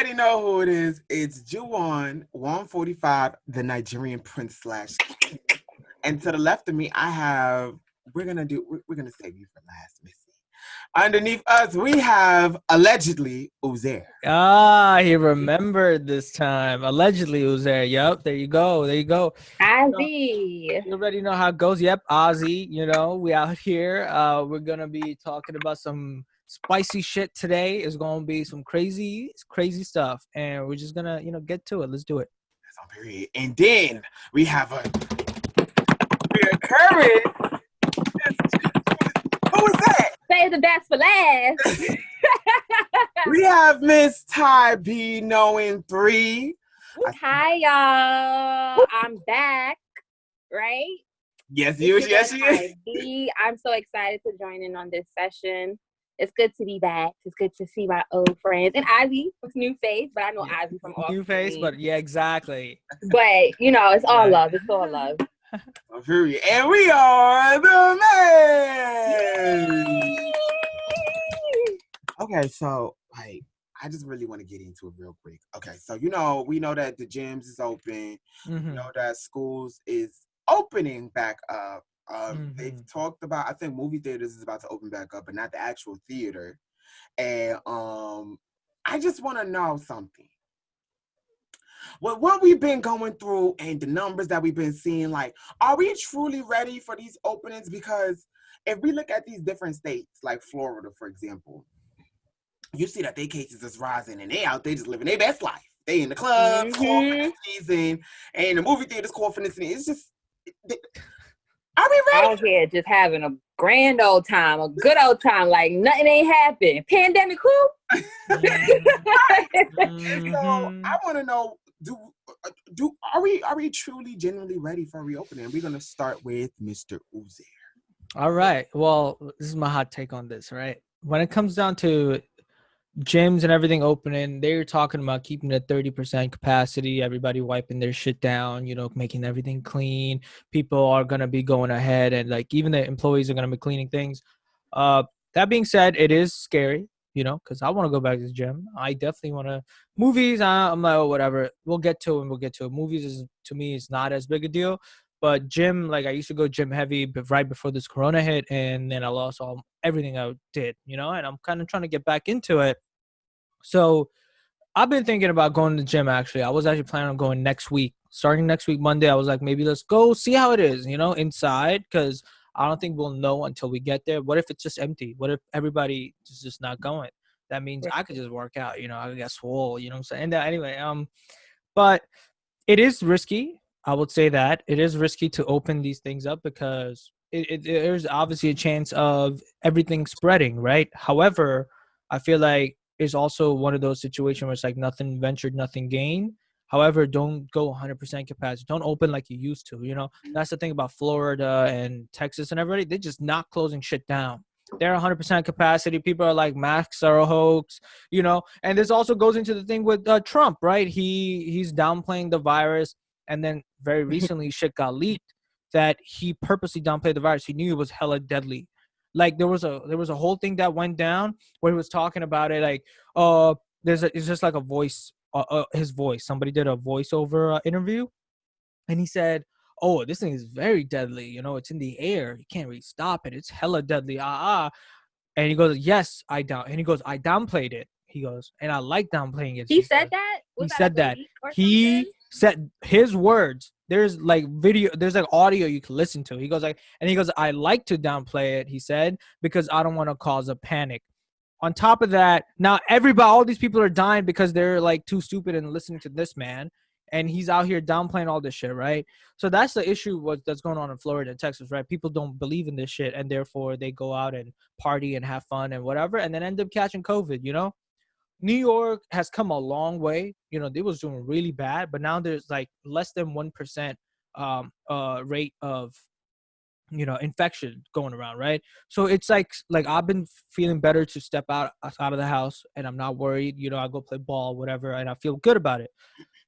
already know who it is. It's Juwan 145, the Nigerian prince slash king. And to the left of me, I have. We're gonna save you for last, Missy. Underneath us, we have allegedly Uzair. He remembered this time. Allegedly, it was there. Yep, there you go. There you go. Ozzy. You already know how it goes. Yep, Ozzy. We out here. We're gonna be talking about some spicy shit today. It's gonna be some crazy stuff, and we're just gonna get to it. Let's do it. That's on period. And then we have a reoccurring. Who is that? Save the best for last. We have Miss Ty B knowing 3. Hi, y'all. I'm back, right? Yes, yes, I'm so excited to join in on this session. It's good to be back. It's good to see my old friends. And Ivy, with new face, but I know Ivy from off. New face, but yeah, exactly. But, it's all love. It's all love. And we are the men. Okay, so I just really want to get into it real quick. Okay, so we know that the gyms is open. Mm-hmm. We know that schools is opening back up. They've talked about, I think movie theaters is about to open back up, but not the actual theater. And I just want to know something. What we've been going through and the numbers that we've been seeing, are we truly ready for these openings? Because if we look at these different states, like Florida, for example, you see that their cases is rising and they out there just living their best life. They in the clubs, calling for the season, and the movie theaters calling for the season. It's just, are we ready? Out here just having a grand old time, a good old time, like nothing ain't happened. Pandemic, who? So I want to know, are we truly genuinely ready for reopening? We're gonna start with Mr. Uzair. All right. Well, this is my hot take on this, right? When it comes down to gyms and everything opening, they're talking about keeping the 30% capacity, everybody wiping their shit down, making everything clean. People are going to be going ahead and even the employees are going to be cleaning things. That being said, it is scary, because I want to go back to the gym. I definitely want to. Movies, I'm like, oh, whatever. We'll get to it. Movies, to me, is not as big a deal. But gym, I used to go gym heavy right before this corona hit, and then I lost everything I did, and I'm kind of trying to get back into it. So I've been thinking about going to the gym, actually. I was actually planning on going next week. Starting next week, Monday, I was like, maybe let's go see how it is, inside, because I don't think we'll know until we get there. What if it's just empty? What if everybody is just not going? That means I could just work out, I could get swole, what I'm saying? And anyway, but it is risky. I would say that it is risky to open these things up because there's obviously a chance of everything spreading, right? However, I feel like it's also one of those situations where it's like nothing ventured, nothing gained. However, don't go 100% capacity. Don't open like you used to, That's the thing about Florida and Texas and everybody. They're just not closing shit down. They're 100% capacity. People are like, masks are a hoax, And this also goes into the thing with Trump, right? He's downplaying the virus. And then very recently, shit got leaked that he purposely downplayed the virus. He knew it was hella deadly. There was a whole thing that went down where he was talking about it. It's just like a voice, his voice. Somebody did a voiceover interview, and he said, "Oh, this thing is very deadly. It's in the air. You can't really stop it. It's hella deadly. And he goes, "Yes, I down." And he goes, "I downplayed it." He goes, "And I like downplaying it." He said that? He said that. He said his words. There's video, there's audio you can listen to. He goes, "I like to downplay it," he said, "because I don't want to cause a panic." On top of that, now all these people are dying because they're too stupid and listening to this man. And he's out here downplaying all this shit, right? So that's the issue that's going on in Florida and Texas, right? People don't believe in this shit, and therefore they go out and party and have fun and whatever, and then end up catching COVID, New York has come a long way. They was doing really bad, but now there's less than 1% rate of infection going around, right? So it's like I've been feeling better to step out of the house, and I'm not worried. I go play ball, whatever, and I feel good about it.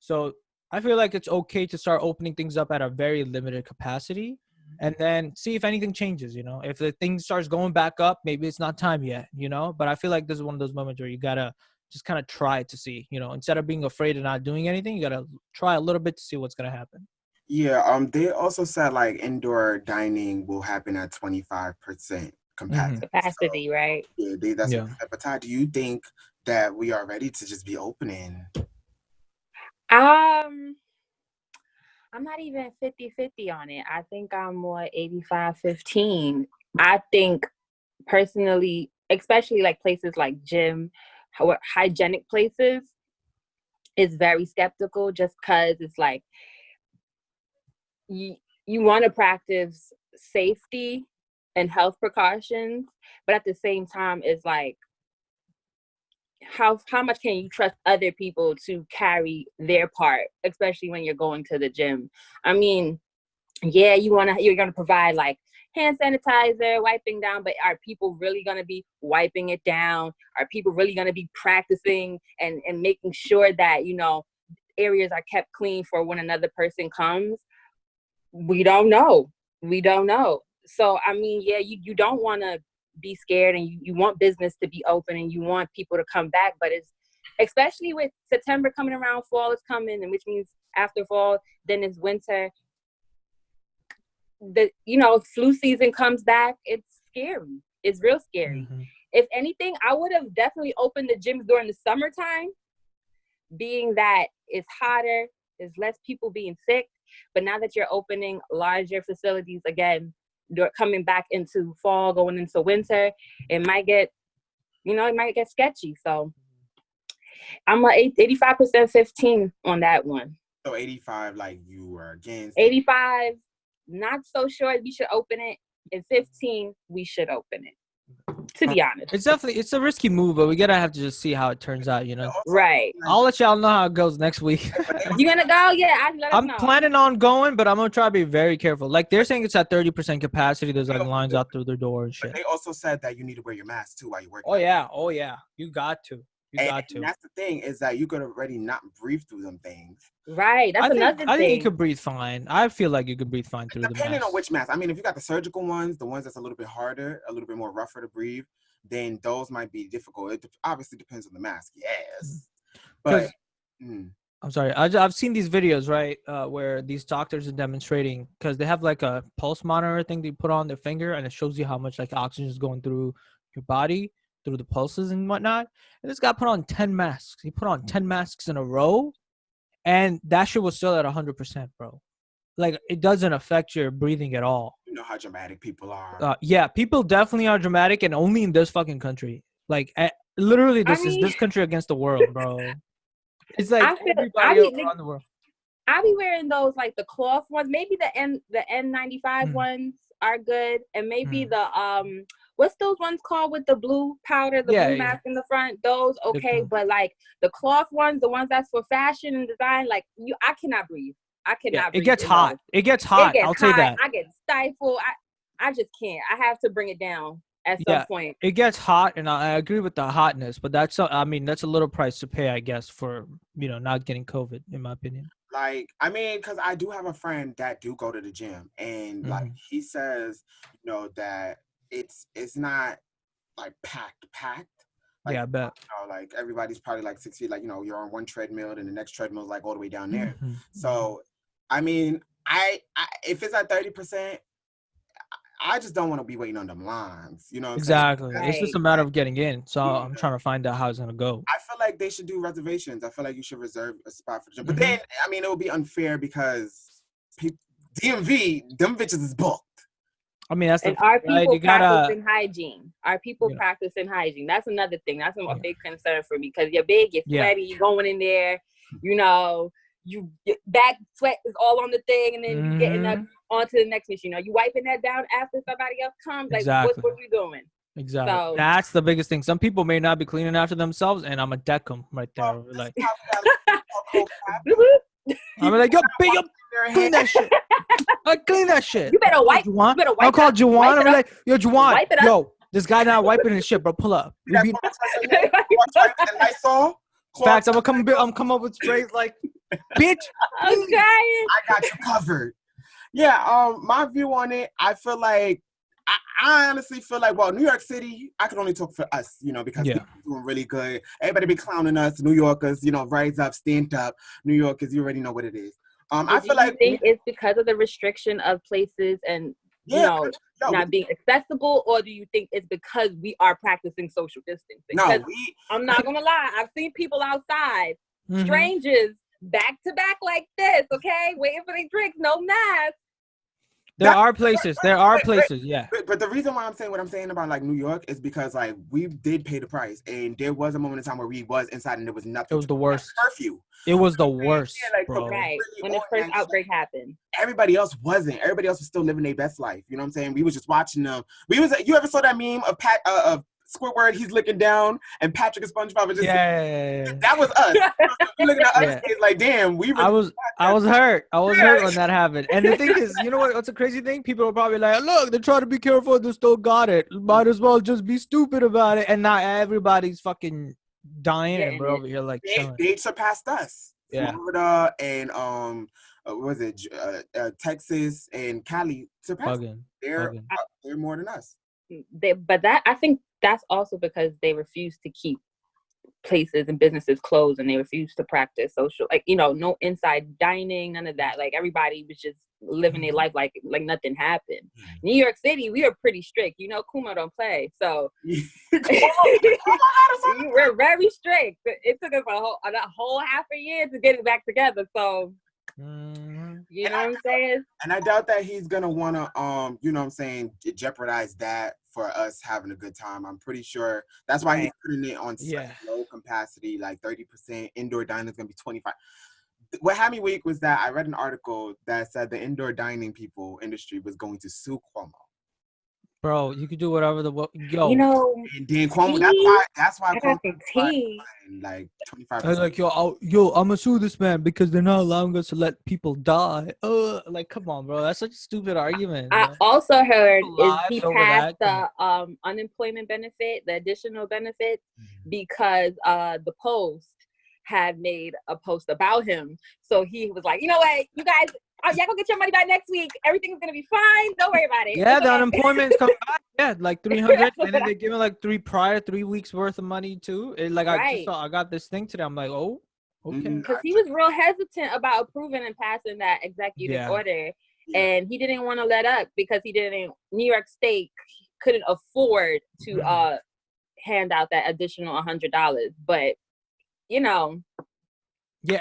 So I feel like it's okay to start opening things up at a very limited capacity, and then see if anything changes. If the thing starts going back up, maybe it's not time yet. But I feel like this is one of those moments where you gotta just kind of try to see, instead of being afraid of not doing anything, you got to try a little bit to see what's going to happen. Yeah, they also said like indoor dining will happen at 25% capacity. Capacity, So, right? yeah, that's what they said. But Todd, do you think that we are ready to just be opening? I'm not even 50-50 on it. I think I'm more 85-15. I think personally, especially like places like gym, hygienic places, is very skeptical just because it's like you want to practice safety and health precautions, but at the same time, it's like how much can you trust other people to carry their part, especially when you're going to the gym? I mean, yeah, you're gonna provide like hand sanitizer, wiping down, but are people really gonna be wiping it down? Are people really gonna be practicing and making sure that areas are kept clean for when another person comes? We don't know. So I mean, yeah, you don't want to be scared, and you want business to be open, and you want people to come back, but it's especially with September coming around, fall is coming, and which means after fall then it's winter. The flu season comes back. It's scary. It's real scary. If anything, I would have definitely opened the gyms during the summertime, being that it's hotter, there's less people being sick. But now that you're opening larger facilities again, coming back into fall, going into winter, it might get sketchy. So I'm like 85%, 15 on that one. So 85, like you were against. 85, not so sure we should open it. And 15, we should open it. To be honest, it's a risky move, but we gotta have to just see how it turns out, Right. I'll let y'all know how it goes next week. You gonna go? Yeah, I'm planning on going, but I'm gonna try to be very careful. Like they're saying it's at 30% capacity. There's like lines out through their door and shit. But they also said that you need to wear your mask too while you're working. Oh yeah, you got to. And that's the thing, is that you could already not breathe through them things. Right. That's another thing. I think you could breathe fine. I feel like you could breathe fine through the mask. Depending on which mask. I mean, if you got the surgical ones, the ones that's a little bit harder, a little bit more rougher to breathe, then those might be difficult. It obviously depends on the mask. Yes. But I'm sorry. I've seen these videos, right, where these doctors are demonstrating, because they have like a pulse monitor thing they put on their finger, and it shows you how much like oxygen is going through your body, through the pulses and whatnot. And this guy put on 10 masks. He put on 10 masks in a row, and that shit was still at 100%, bro. Like, it doesn't affect your breathing at all. You know how dramatic people are. Yeah, people definitely are dramatic, and only in this fucking country. Like, literally, is this country against the world, bro. It's like everybody around the world. I'll be wearing those, like the cloth ones. Maybe the N95 ones are good, and maybe the what's those ones called with the blue powder, the blue mask in the front? Those okay, but like the cloth ones, the ones that's for fashion and design, like I cannot breathe. I cannot breathe. It gets hot. It gets hot. I'll say that. I get stifled. I just can't. I have to bring it down at some point. It gets hot, and I agree with the hotness, but that's a little price to pay, I guess, for not getting COVID, in my opinion. Like, I mean, because I do have a friend that do go to the gym, and like he says, that it's not like packed. Like, yeah, I bet. Like everybody's probably like 6 feet. Like, you're on one treadmill, and the next treadmill is like all the way down there. So, I mean, I if it's at 30%. I just don't want to be waiting on them lines, Exactly. Right. It's just a matter of getting in. So I'm trying to find out how it's gonna go. I feel like they should do reservations. I feel like you should reserve a spot for the gym. But then, I mean, it would be unfair because DMV, them bitches is booked. I mean, that's are people practicing hygiene? Are people practicing hygiene? That's another thing. That's a big concern for me, because you're big, you're sweaty, you're going in there, you back sweat is all on the thing, and then you getting up onto the next machine. Are you wiping that down after somebody else comes? Like, what are you doing? Exactly. So, that's the biggest thing. Some people may not be cleaning after themselves, and I'm a deck them right there. Like, I'm like, yo, clean that shit. I clean that shit. You better wipe. I'll call Juwan. I'm like, yo, Juwan, yo, this guy not wiping his shit, bro. Pull up. Facts. I'm come up with sprays like, bitch. I'm crying. I got you covered. Yeah. My view on it, I feel like I honestly feel like, well, New York City, I could only talk for us, because Yeah. we're doing really good. Everybody be clowning us, New Yorkers, rise up, stand up, New Yorkers, you already know what it is. I Do feel you like, think it's because of the restriction of places and yeah, yo, not being accessible, or do you think it's because we are practicing social distancing? no, Because I'm not gonna lie, I've seen people outside, strangers, back to back like this, okay, waiting for their drinks, no mask. There are places, yeah. But the reason why I'm saying what I'm saying about like New York is because like we did pay the price, and there was a moment in time where we was inside and there was nothing. It was the worst. Curfew. It was the worst, like, bro. Right, really when the first outbreak happened. Everybody else wasn't. Everybody else was still living their best life. You know what I'm saying? We was just watching them. You ever saw that meme of of Squidward? He's looking down, and Patrick and SpongeBob are just that was us. We looking at us like, damn, we really I was hurt. I was hurt when that happened. And the thing is, you know what's a crazy thing? People are probably like, look, they're trying to be careful, they still got it. Might as well just be stupid about it. And now everybody's fucking dying, and we're over here like chilling. They surpassed us. Yeah. Florida and what was it? Texas and Cali surpassed. They're more than us. I think that's also because they refuse to keep places and businesses closed, and they refuse to practice social, like, no inside dining, none of that. Like, everybody was just living their life like nothing happened. New York City, we are pretty strict. Kuma don't play, so we're very strict. It took us a whole half a year to get it back together, so you know what I'm saying? And I doubt that he's gonna wanna jeopardize that for us having a good time. I'm pretty sure that's why he's putting it on low capacity, like 30%. Indoor dining is gonna be 25%. What had me weak was that I read an article that said the indoor dining industry was going to sue Cuomo. Bro, you could do whatever and then Cuomo. That's why Cuomo like 25%. I was like, I'm gonna sue this man because they're not allowing us to let people die. Like, come on, bro, that's such a stupid argument. I also heard is he passed the unemployment benefit, the additional benefit, because the Post had made a post about him. So he was like, you know what, you guys, y'all gonna get your money back next week. Everything is gonna be fine. Don't worry about it. Yeah, the unemployment's coming back. Yeah, like 300, and then they give him like 3 weeks worth of money too. I got this thing today. I'm like, oh, okay. Because he was real hesitant about approving and passing that executive order, and he didn't want to let up because New York State couldn't afford to hand out that additional $100. But yeah,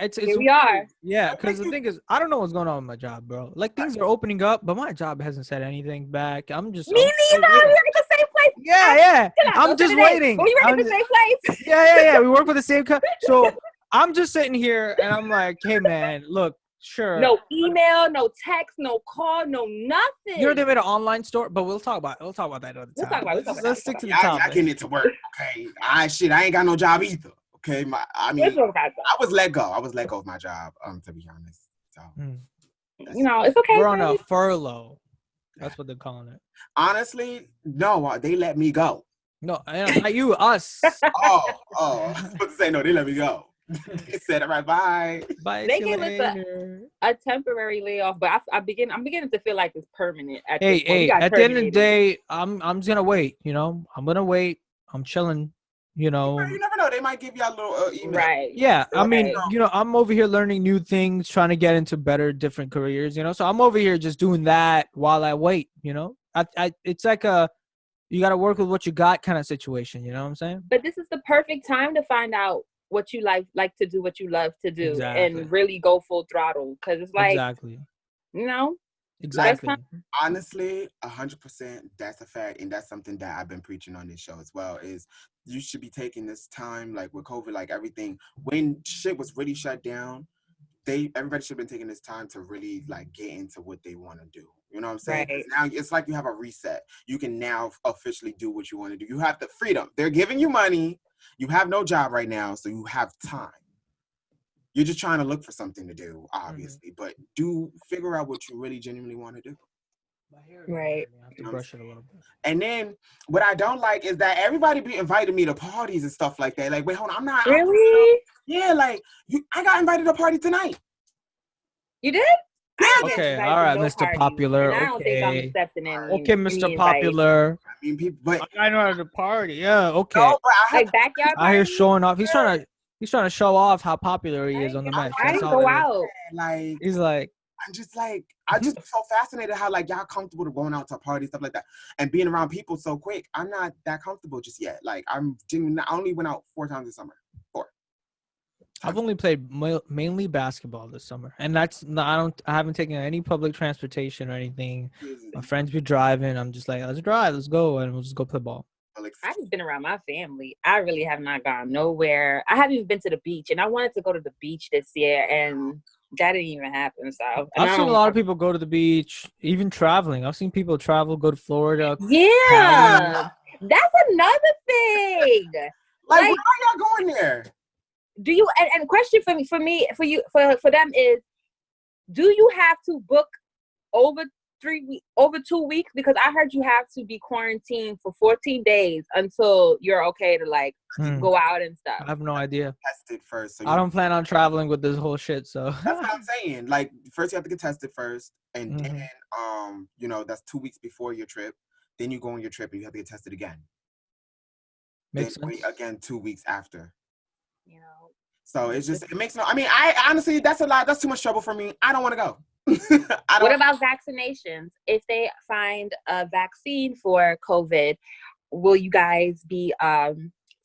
it's here we are. Yeah, because the thing is, I don't know what's going on with my job, bro. Like, things are opening up, but my job hasn't said anything back. I'm just me neither. We work at the same place. Yeah. I'm just waiting. We work at the same place. Yeah. We work for the same company. So I'm just sitting here, and I'm like, hey, man, look, sure. No email, no text, no call, no nothing. They made an online store, but we'll talk about that another time. Let's stick to the topic. I getting it to work. Okay. I ain't got no job either. Okay, I was let go. I was let go of my job, to be honest. So, it's okay. We're on a furlough. That's what they're calling it. Honestly, no, they let me go. No, not you, us. I was supposed to say no. They let me go. They said, "All right, bye." Bye. They gave us a temporary layoff, but I'm beginning to feel like it's permanent. Hey, at the end of the day, I'm just gonna wait. I'm gonna wait. I'm chilling. You never know. They might give you a little email. Right. Yeah. I mean, I'm over here learning new things, trying to get into different careers, So I'm over here just doing that while I wait, It's like you got to work with what you got kind of situation. You know what I'm saying? But this is the perfect time to find out what you like to do, what you love to do, and really go full throttle. Because it's like, exactly. Exactly. Honestly, 100%, that's a fact, and that's something that I've been preaching on this show as well. Is you should be taking this time, like with COVID, like everything when shit was really shut down. Everybody should have been taking this time to really like get into what they want to do. You know what I'm saying? Right. Now it's like you have a reset. You can now officially do what you want to do. You have the freedom. They're giving you money. You have no job right now, so you have time. You're just trying to look for something to do, obviously, but figure out what you really genuinely want to do. Right. I have to brush it a little bit. And then what I don't like is that everybody be inviting me to parties and stuff like that. Like, wait, hold on, I'm not. Really? Yeah, like I got invited to a party tonight. You did? I ain't been Okay, invited all to right, no Mr. parties, Popular. and I don't think I'm Okay. accepting Okay, any Mr. invite. Popular. I mean, people, but I know how to party. Yeah, no, okay. but I have. Like backyard I hear parties. showing off. He's trying to show off how popular he is on the match. I That's didn't all go it is. out. Like, He's like, I just so fascinated how like y'all comfortable to going out to parties, stuff like that, and being around people so quick. I'm not that comfortable just yet. Like I'm genuinely, I only went out 4 times this summer. 4. I've only played mainly basketball this summer, and I haven't taken any public transportation or anything. My friends be driving. I'm just like, let's drive, let's go, and we'll just go play ball. I've just been around my family. I really have not gone nowhere. I haven't even been to the beach, and I wanted to go to the beach this year, and that didn't even happen. So I've seen a lot of people go to the beach, even traveling. I've seen people travel, go to Florida. Yeah, Cali. that's another thing. Like, why are y'all going there? Do you? And question for them is, do you have to book over 2 weeks? Because I heard you have to be quarantined for 14 days until you're okay to like go out and stuff. I have no idea. Tested first. So I don't plan on traveling with this whole shit. So that's what I'm saying. Like, first you have to get tested first, and then you know, that's 2 weeks before your trip. Then you go on your trip and you have to get tested again. Makes then sense. wait again 2 weeks after. You know. So it's just, it makes no, I mean, I honestly, that's a lot. That's too much trouble for me. I don't want to go. What about vaccinations? If they find a vaccine for COVID, will you guys be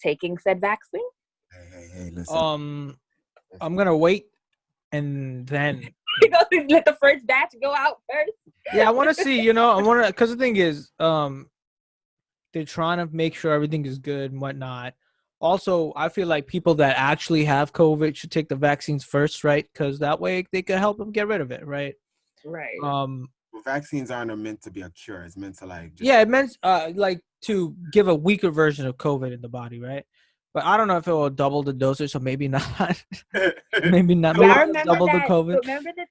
taking said vaccine? Hey, listen. I'm gonna wait and then let the first batch go out first. Yeah, I want to see. Because the thing is, they're trying to make sure everything is good and whatnot. Also, I feel like people that actually have COVID should take the vaccines first, right? Because that way they can help them get rid of it, right? Right. Well, vaccines aren't meant to be a cure. It's meant to like. It meant like to give a weaker version of COVID in the body, right? But I don't know if it will double the dosage, so maybe not. maybe not. Maybe I remember double that. the COVID. Remember that?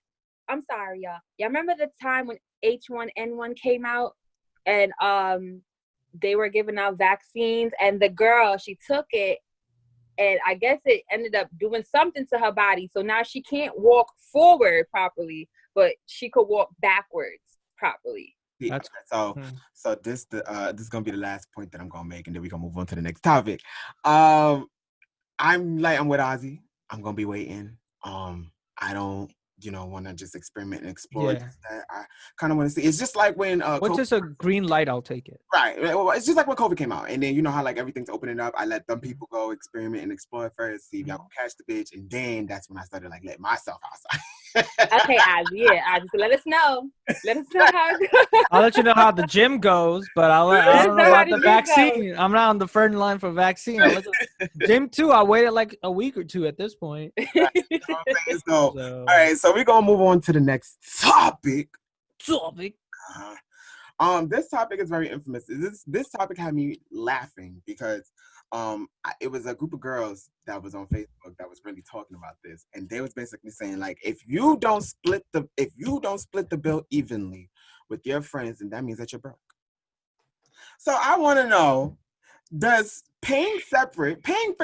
I'm sorry, y'all. Y'all remember the time when H1N1 came out and they were giving out vaccines, and the girl, she took it, and I guess it ended up doing something to her body. So now she can't walk forward properly, but she could walk backwards properly. Yeah, so this is gonna be the last point that I'm gonna make, and then we're gonna move on to the next topic. I'm with Ozzy. I'm gonna be waiting. I don't want to just experiment and explore. Yeah. I kind of want to see. It's just like when what's just a green light, I'll take it. Right. Well, it's just like when COVID came out, and then you know how like everything's opening up. I let them people go experiment and explore first, see if y'all gonna catch the bitch, and then that's when I started like letting myself outside. Okay, Ozzy, so let us know. Let us know how it goes. I'll let you know how the gym goes, but I don't know about the vaccine. I'm not on the front line for vaccine. Gym too. I waited like a week or two at this point. Right. All right, so we're gonna move on to the next topic. This topic is very infamous. This topic had me laughing because it was a group of girls that was on Facebook that was really talking about this, and they was basically saying like, if you don't split the bill evenly with your friends, then that means that you're broke. So I want to know, does paying for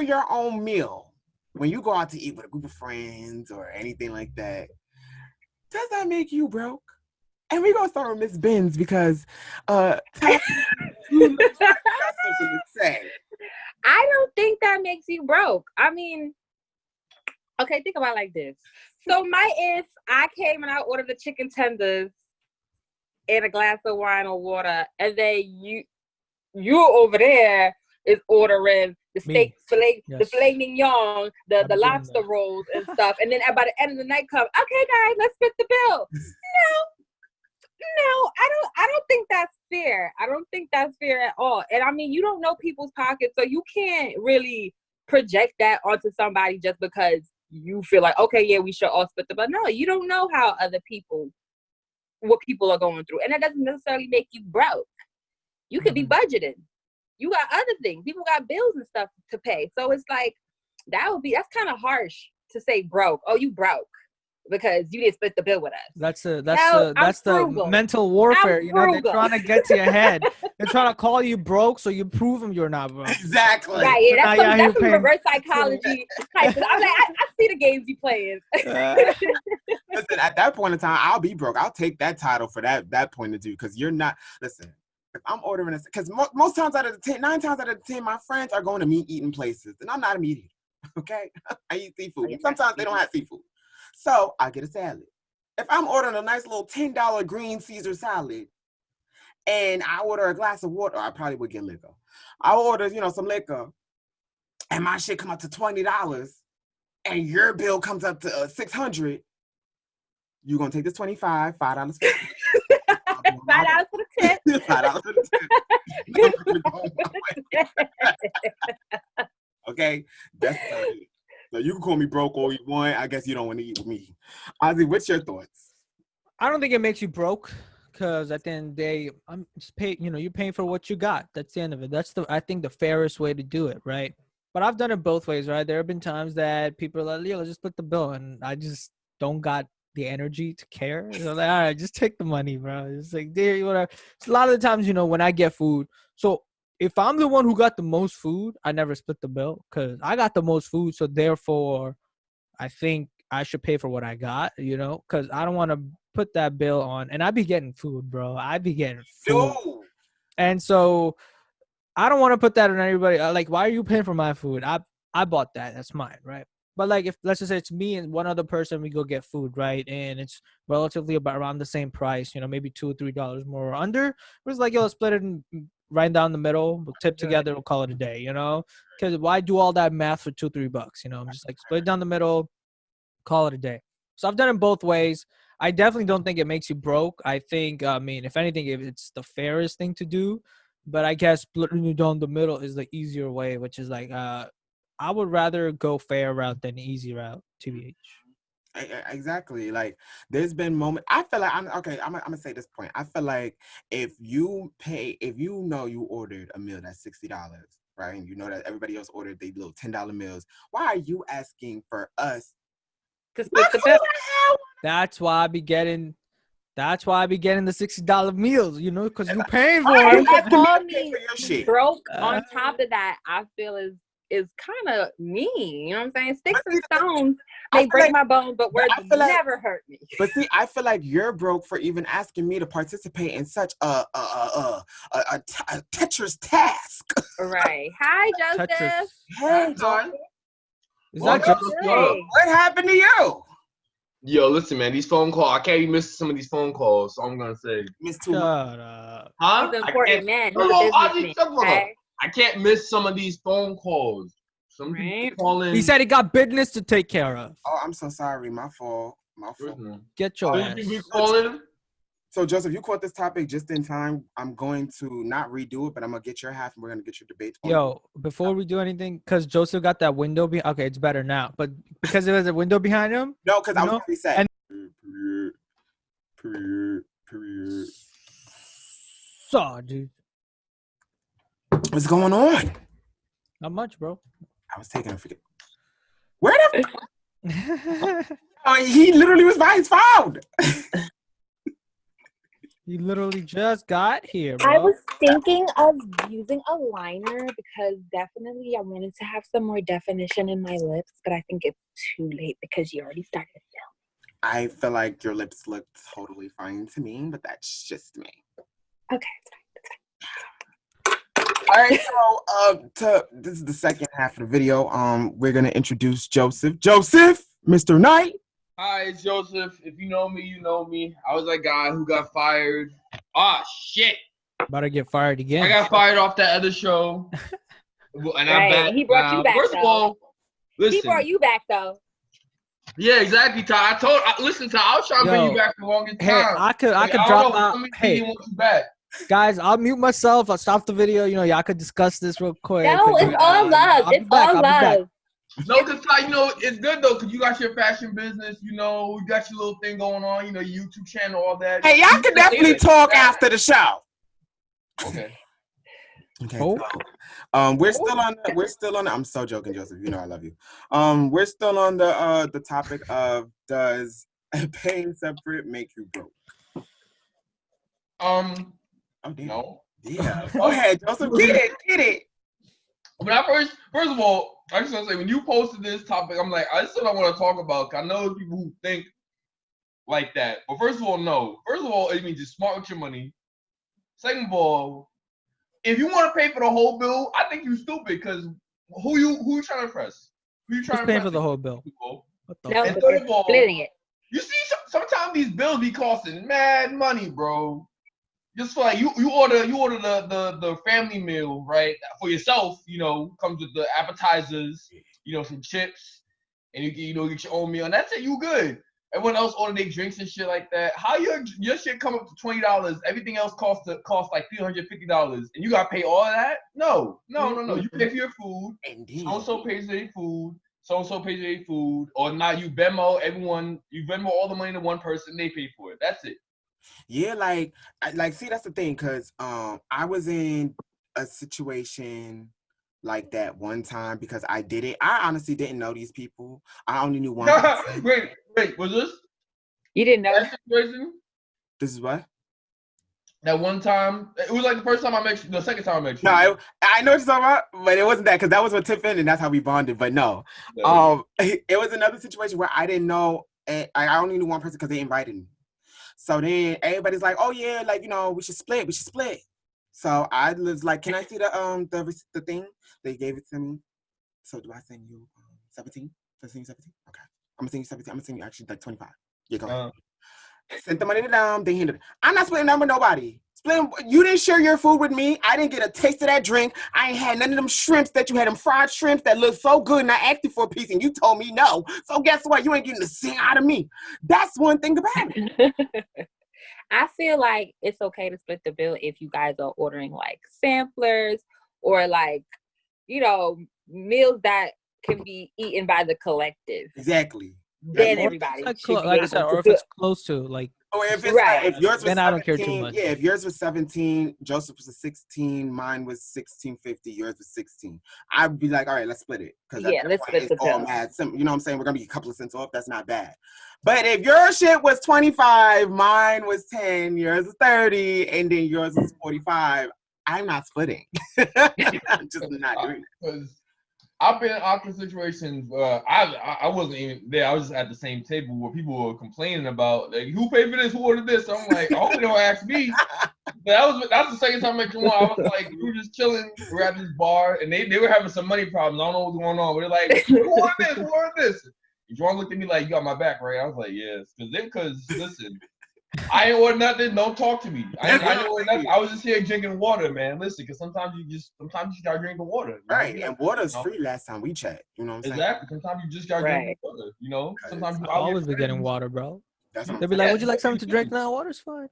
your own meal when you go out to eat with a group of friends or anything like that, does that make you broke? And we're going to start with Miss Benz because you got something to say. I don't think that makes you broke. I mean, okay, think about it like this. So if I came and I ordered the chicken tenders and a glass of wine or water, and then you over there is ordering the steak filet, the filet mignon, the lobster rolls and stuff, and then by the end of the night come, okay guys, let's split the bill. No, I don't think that's fair. I don't think that's fair at all. And I mean, you don't know people's pockets, so you can't really project that onto somebody just because you feel like, okay, yeah, we should all split the bill. No, you don't know what people are going through. And that doesn't necessarily make you broke. You could be budgeting. You got other things. People got bills and stuff to pay. So it's like, that's kind of harsh to say broke. Oh, you broke. because you didn't split the bill with us. That's the frugal. mental warfare. I'm You know, they're frugal. trying to get to your head. They're trying to call you broke, so you prove them you're not broke. Exactly. Right, yeah, Now you're that's some paying- reverse psychology type. I'm like, I see the games you playing. Listen, at that point in time, I'll be broke. I'll take that title for that point of view, because you're not. Listen, if I'm ordering this, because most times out of the 10, 9 times out of the 10, my friends are going to meat eating places, and I'm not a meat eater. Okay, I eat seafood. Sometimes they don't have seafood, so I get a salad. If I'm ordering a nice little $10 green Caesar salad, and I order a glass of water, I probably would get liquor. I order, some liquor, and my shit come up to $20, and your bill comes up to $600. You gonna take this $25, $5 $5 for the tip. $5 for the tip. Okay, that's it. So you can call me broke all you want. I guess you don't want to eat with me. Ozzy, what's your thoughts? I don't think it makes you broke, because at the end of the day, I'm just pay. You're paying for what you got. That's the end of it. I think the fairest way to do it, right? But I've done it both ways, right? There have been times that people are like, "Yo, let's just split the bill," and I just don't got the energy to care. They're like, "All right, just take the money, bro." It's like, there, whatever. So a lot of the times, when I get food, so if I'm the one who got the most food, I never split the bill, because I got the most food, so therefore, I think I should pay for what I got, because I don't want to put that bill on. And I be getting food, bro. I be getting food. Dude. And so I don't want to put that on everybody. Like, why are you paying for my food? I bought that. That's mine, right? But like, if let's just say it's me and one other person, we go get food, right? And it's relatively about around the same price, maybe $2 or $3 more or under. It was like, yo, let's split it right down the middle. We'll tip together. We'll call it a day, Because why do all that math for $2-3? I'm just like, split it down the middle, call it a day. So I've done it both ways. I definitely don't think it makes you broke. I think, if anything, it's the fairest thing to do. But I guess splitting it down the middle is the easier way, which is like, I would rather go fair route than easy route, TBH. Exactly. Like, there's been moments. I feel like I'm gonna say this point. I feel like if you you ordered a meal that's $60, right, and you know that everybody else ordered their little $10 meals, why are you asking for us to split the bill? That's why I be getting the $60 meals, because you paying for it. You call me shit. broke. On top of that, I feel is kind of mean. You know what I'm saying? Sticks and stones may break my bone, but words never hurt me. But see, I feel like you're broke for even asking me to participate in such a Tetris task. Right. Hi, Joseph. Tetris. Hey, John. Is that Joseph? What happened to you? Yo, listen, man. These phone calls, I can't be missing some of these phone calls. So I'm gonna say, Shut up. huh? He's an important man. He's a businessman, okay? I can't miss some of these phone calls. Some people calling. He said he got business to take care of. Oh, I'm so sorry. My fault. Get your ass. Calling. So, Joseph, you caught this topic just in time. I'm going to not redo it, but I'm going to get your half, and we're going to get your debate. Yo, before we do anything, because Joseph got that window okay, it's better now. But because there was a window behind him? No, because I was going to reset. Period. So, dude. What's going on? Not much, bro. I was taking a forget. Where the he literally was by his phone. He literally just got here, bro. I was thinking of using a liner because definitely I wanted to have some more definition in my lips, but I think it's too late because you already started filming. I feel like your lips look totally fine to me, but that's just me. Okay, it's fine. All right, so this is the second half of the video. We're gonna introduce Joseph. Joseph, Mr. Knight. Hi, it's Joseph. If you know me, you know me. I was that guy who got fired. Ah, shit. About to get fired again. I got fired off that other show. And I'm back. He brought you back. First of all, listen. He brought you back though. Yeah, exactly, Ty. Listen, Ty, I was trying to bring you back for the longest time. Hey, I could drop out. Hey, want you back. Guys, I'll mute myself. I'll stop the video. Y'all could discuss this real quick. No, it's all love. It's all love. No, because Ty, it's good though, because you got your fashion business, you got your little thing going on, your YouTube channel, all that. Hey, y'all can definitely talk after the show. Okay. So, we're still on the, I'm so joking, Joseph. You know I love you. We're still on the topic of, does Paying separate make you broke. Oh damn. No. Yeah. Go ahead, Joseph. Get it. When I first of all, I just want to say, when you posted this topic, I'm like, I still don't want to talk about, because I know there's people who think like that. But first of all, no. First of all, it means you're smart with your money. Second of all, if you want to pay for the whole bill, I think you're stupid, because who you trying to impress? Who you trying Who's to paying impress? for the whole bill? What the No, And but third they're of all, splitting it. you see, sometimes these bills be costing mad money, bro. Just for like you order the family meal, right, for yourself. Comes with the appetizers, some chips, and you get your own meal, and that's it. You good. Everyone else order their drinks and shit like that. How your shit come up to $20? Everything else costs like $350, and you gotta pay all of that? No. You pay for your food. So and so pays for their food. So and so pays for their food. Or not, you Venmo everyone. You Venmo all the money to one person. They pay for it. That's it. Yeah, see, that's the thing, because I was in a situation like that one time because I did it. I honestly didn't know these people. I only knew one person. Wait, was this? You didn't know? That situation? This is what? That one time, it was like the first time I met you, the second time I met you. No, I know what you're talking about, but it wasn't that, because that was with Tiffany, and that's how we bonded. But no, it was another situation where I didn't know, and I only knew one person because they invited me. So then everybody's like, "Oh yeah, we should split. So I was like, "Can I see the thing?" They gave it to me. So do I send you 17? Do I send you 17? Okay, I'm gonna send you 17. I'm gonna send you actually like 25. Yeah, go ahead. Sent the money to them. They handed it. I'm not splitting that with nobody. You didn't share your food with me. I didn't get a taste of that drink. I ain't had none of them shrimps that you had, them fried shrimps that looked so good, and I asked you for a piece and you told me no. So guess what? You ain't getting the thing out of me. That's one thing about it. I feel like it's okay to split the bill if you guys are ordering like samplers or like, meals that can be eaten by the collective. Exactly. Then everybody should be able to or if it's close to, like, or if it's right. If yours was then 17, I don't care too much. Yeah, if yours was 17, Joseph was a 16, mine was 16.50, yours was 16. I'd be like, all right, let's split it. Because let's split the bill. You know what I'm saying? We're gonna be a couple of cents off. That's not bad. But if your shit was 25, mine was 10, yours was 30, and then yours was 45, I'm not splitting. I'm just not doing it. I've been in awkward situations where I wasn't even there. I was just at the same table where people were complaining about, like, who paid for this, who ordered this. So I'm like, I hope they don't ask me. That's the second time I met Jawan. I was like, we were just chilling. We were at this bar, and they were having some money problems. I don't know what's going on. But they're like, who ordered this? Who ordered this? And Jawan looked at me like, you got my back, right? I was like, yes. Because listen, I ain't order nothing. Don't talk to me. I didn't order nothing. I was just here drinking water, man. Listen, because sometimes you just gotta drink the water. Right, and water's free last time we checked. You know what I'm saying? Exactly. Sometimes you just gotta drink water. Sometimes you always be getting water, bro. They'll be like, would you like something to drink? No, water's fine.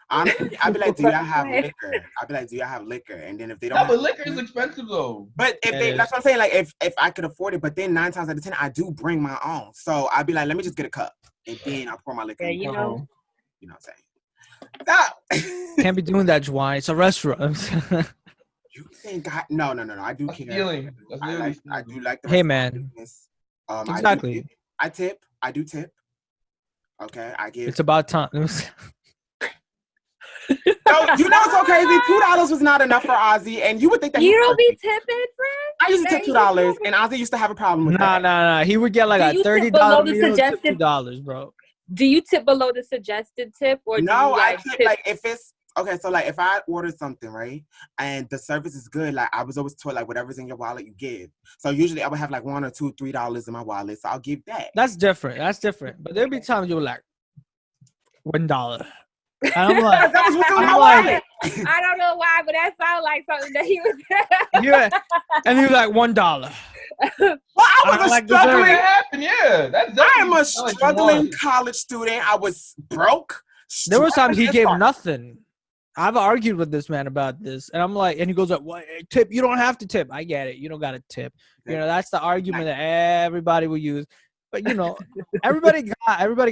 Honestly, I'd be like, do y'all have liquor? I'd be like, do y'all have liquor? And then if they don't, yeah, but liquor is expensive though. But that's what I'm saying. Like, if I could afford it, but then 9 times out of 10, I do bring my own. So I'd be like, let me just get a cup, and then I'll pour my liquor. Yeah, you know what I'm saying. Stop. Can't be doing that, Juwan. It's a restaurant. You think no. I do care. I do like the hey, man. business. Exactly. I do tip. Okay, I give. It's about time. So, you know what's so crazy? $2 was not enough for Ozzy, and you would think that you don't be tipping, friend. I used to tip $2, and Ozzy used to have a problem with that. Nah. He would get like a $30 meal, tip $2, bro. Do you tip below the suggested tip, or no? I tip like if it's okay. So like if I order something, right, and the service is good, like I was always told, like whatever's in your wallet, you give. So usually I would have like $1 or $2, $3 in my wallet, so I'll give that. That's different. But there'd be times you were like $1. And I'm like, that was within my wallet. I don't know why, but that sounds like something that he was. Yeah, and he was like $1. Well, I was struggling. Yeah, I am a struggling college student. I was broke. There were times he gave nothing. I've argued with this man about this, and I'm like, and he goes like, "What tip? You don't have to tip. I get it. You don't got to tip. You know, that's the argument that everybody will use." But you know, everybody.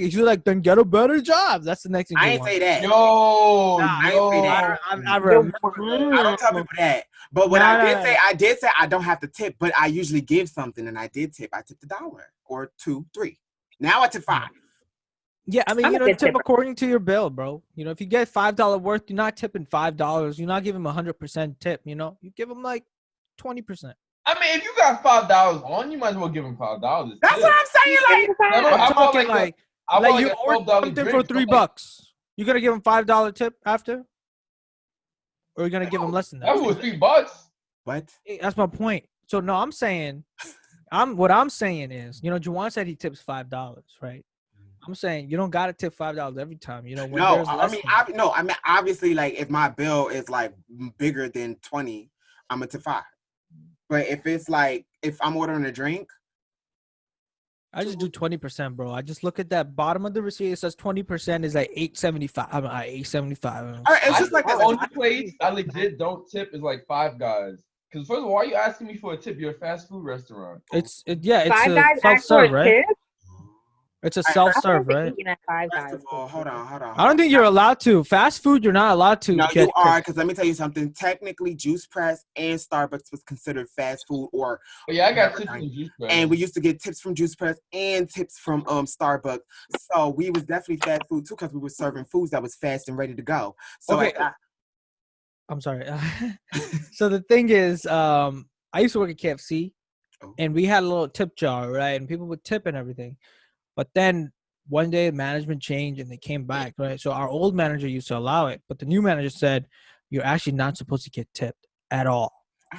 You're like, then get a better job. That's the next thing. I ain't say that. I ain't say that. I remember. I don't tell people that. But what I did say I don't have to tip, but I usually give something, and I did tip. I tipped $1 or $2, $3. Now I tip $5. Yeah, I mean, I'm you a know, good tip tipper. according to your bill, bro. You know, if you get $5 worth, you're not tipping $5. You're not giving them 100% tip. You know, you give them like 20%. I mean, if you got $5 on, you might as well give him $5. That's what I'm saying. Like, $5. How I'm about talking like like, how about you like a order $12 something drink? for $3. You gonna give them $5 tip after, or you gonna give them less than that? That was $3. what? That's my point. So no, I'm saying, what I'm saying is, you know, Juwan said he tips $5, right? I'm saying you don't gotta tip $5 every time. You know, when No, there's I less mean, than that. no, I mean, obviously, like if my bill is like bigger than 20, I'm gonna tip 5. But if I'm ordering a drink, I just do 20%, bro. I just look at that bottom of the receipt. It says 20% is like $8.75. I'm like $8.75. it's just like The this. only place I legit don't tip is like Five Guys. Because first of all, why are you asking me for a tip? You're a fast food restaurant. It's a Five Guys ask for self-serve, a right? tip. It's a I- I self-serve, haven't right? eaten at Five First Guys of all, hold before. on, hold on. I don't think you're allowed to. Fast food, you're not allowed to No, get you are, tips. because let me tell you something. Technically, Juice Press and Starbucks was considered fast food, or But yeah, I got whatever tips kind. from Juice Press. And we used to get tips from Juice Press and tips from Starbucks. So we was definitely fast food too, because we were serving foods that was fast and ready to go. So Okay. I'm sorry. So the thing is, I used to work at KFC, and we had a little tip jar, right? And people would tip and everything. But then one day management changed and they came back, right? So our old manager used to allow it, but the new manager said you're actually not supposed to get tipped at all.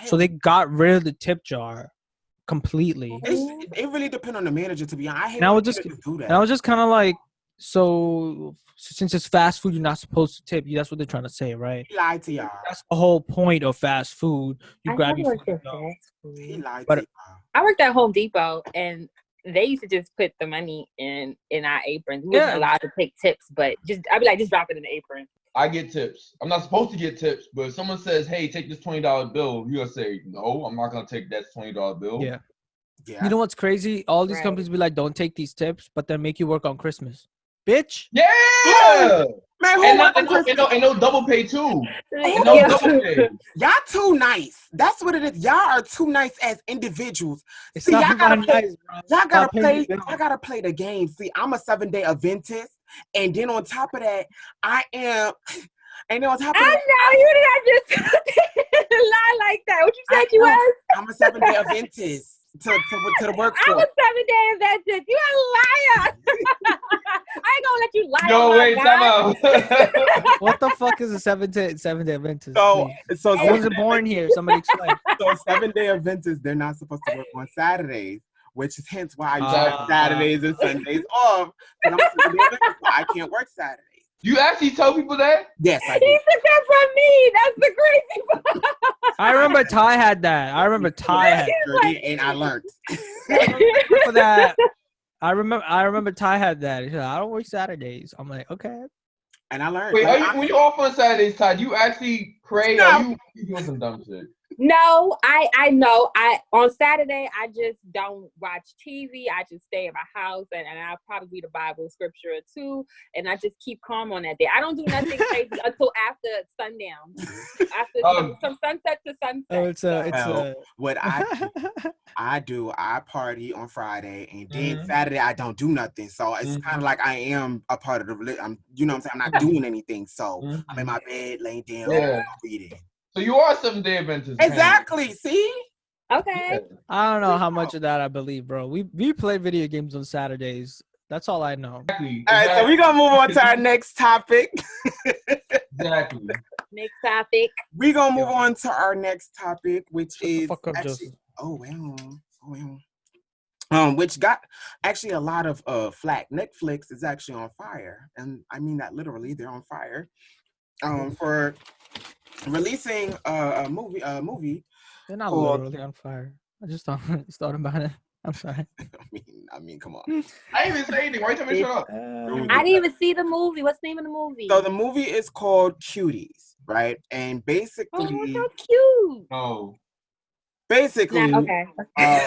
So they got rid of the tip jar completely. it really depends on the manager, to be honest. I hate And I when was just managers do that. and I was just kind of like, so since it's fast food, you're not supposed to tip. That's what they're trying to say, right? He lied to y'all. That's the whole point of fast food. You I grab never your worked food at and go. fast He food. lied But- to y'all. I worked at Home Depot, and they used to just put the money in our aprons. We Yeah. wasn't allowed to take tips, but I'd be like, just drop it in the apron. I get tips. I'm not supposed to get tips, but if someone says, "Hey, take this $20 bill," you're gonna say, "No, I'm not gonna take that $20 bill." Yeah. Yeah. You know what's crazy? All these Right. companies be like, don't take these tips, but then make you work on Christmas. Bitch. Yeah. Man, who And no, worked on and, no, and, Christmas? no, and no double pay too. Like, And no yo. double pay. Y'all too nice. That's what it is. Y'all are too nice as individuals. It's See, not y'all gotta about play. nice, bro. Y'all gotta Stop paying play. your Y'all gotta play the game. See, I'm a 7-day Adventist, and then on top of that, I am. And then on top of I that, know you did not just lie like that. What you said you was? I'm a 7-day Adventist to the I'm workforce. a 7-day Adventist. You a liar. I ain't gonna let you lie. Yo, on my wait, God. time out. What the fuck is a 7-day Adventist? So, please? so I wasn't born here. Somebody explain. So 7-day Adventists, they're not supposed to work on Saturdays, which is hence why I used to have Ah. Saturdays and Sundays off. Because I'm a 7-day Adventist, so I can't work Saturdays. You actually tell people that? Yes, I He do. took that from me. That's the crazy part. I remember Ty had that. I remember Ty had And I learned. for that. I remember Ty had that. He said, I don't work Saturdays. I'm like, okay. And I learned. Wait, Like, when you off on Saturdays, Ty, do you actually pray No. or you doing some dumb shit? No, I know. On Saturday I just don't watch TV. I just stay in my house and I'll probably read a Bible scripture or two, and I just keep calm on that day. I don't do nothing crazy until after sundown, after from sunset to sunset. Oh, it's Well, what I do, I party on Friday, and then Saturday I don't do nothing. So it's kind of like I am a part of the religion. I'm, you know what I'm saying? I'm not doing anything. So I'm in my bed, laying down, Yeah. reading. So you are a 7-day Adventist. Exactly. See? Okay. I don't know how much of that I believe, bro. We play video games on Saturdays. That's all I know. Exactly. All right, so we're going to move on to our next topic. Exactly. Next topic. We're going to move on to our next topic, which Shut the is fuck up, actually, Joseph. which got actually a lot of flack. Netflix is actually on fire, and I mean that literally. They're on fire for releasing a movie. They're not called- literally on fire. I just thought about it. I'm sorry. I mean, come on. I didn't even say anything. Why you tell me to shut up? I didn't even see the movie. What's the name of the movie? So the movie is called Cuties, right? And oh, basically, so cute. No. basically, okay.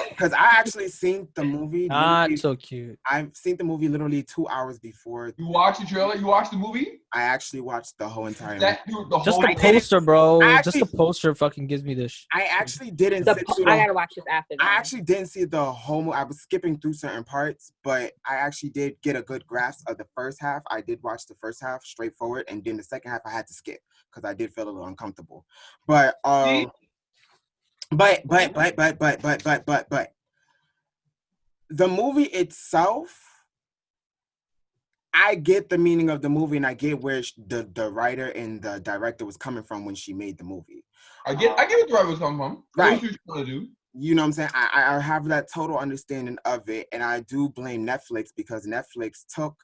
because I actually seen the movie. Not Literally, so cute. I've seen the movie literally 2 hours before. You watched the trailer? You watched the movie? I actually watched the whole entire movie. That dude, the Just whole the poster, bro. I Just the poster fucking gives me this. I actually didn't sit through I gotta watch this after. I Then. actually didn't see the whole movie. I was skipping through certain parts, but I actually did get a good grasp of the first half. I did watch the first half straightforward, and then the second half I had to skip because I did feel a little uncomfortable. But See? but the movie itself, I get the meaning of the movie, and I get where the writer and the director was coming from when she made the movie. I get what the writer was coming from. Right. That's what you're trying to do. You know what I'm saying? I have that total understanding of it, and I do blame Netflix because Netflix took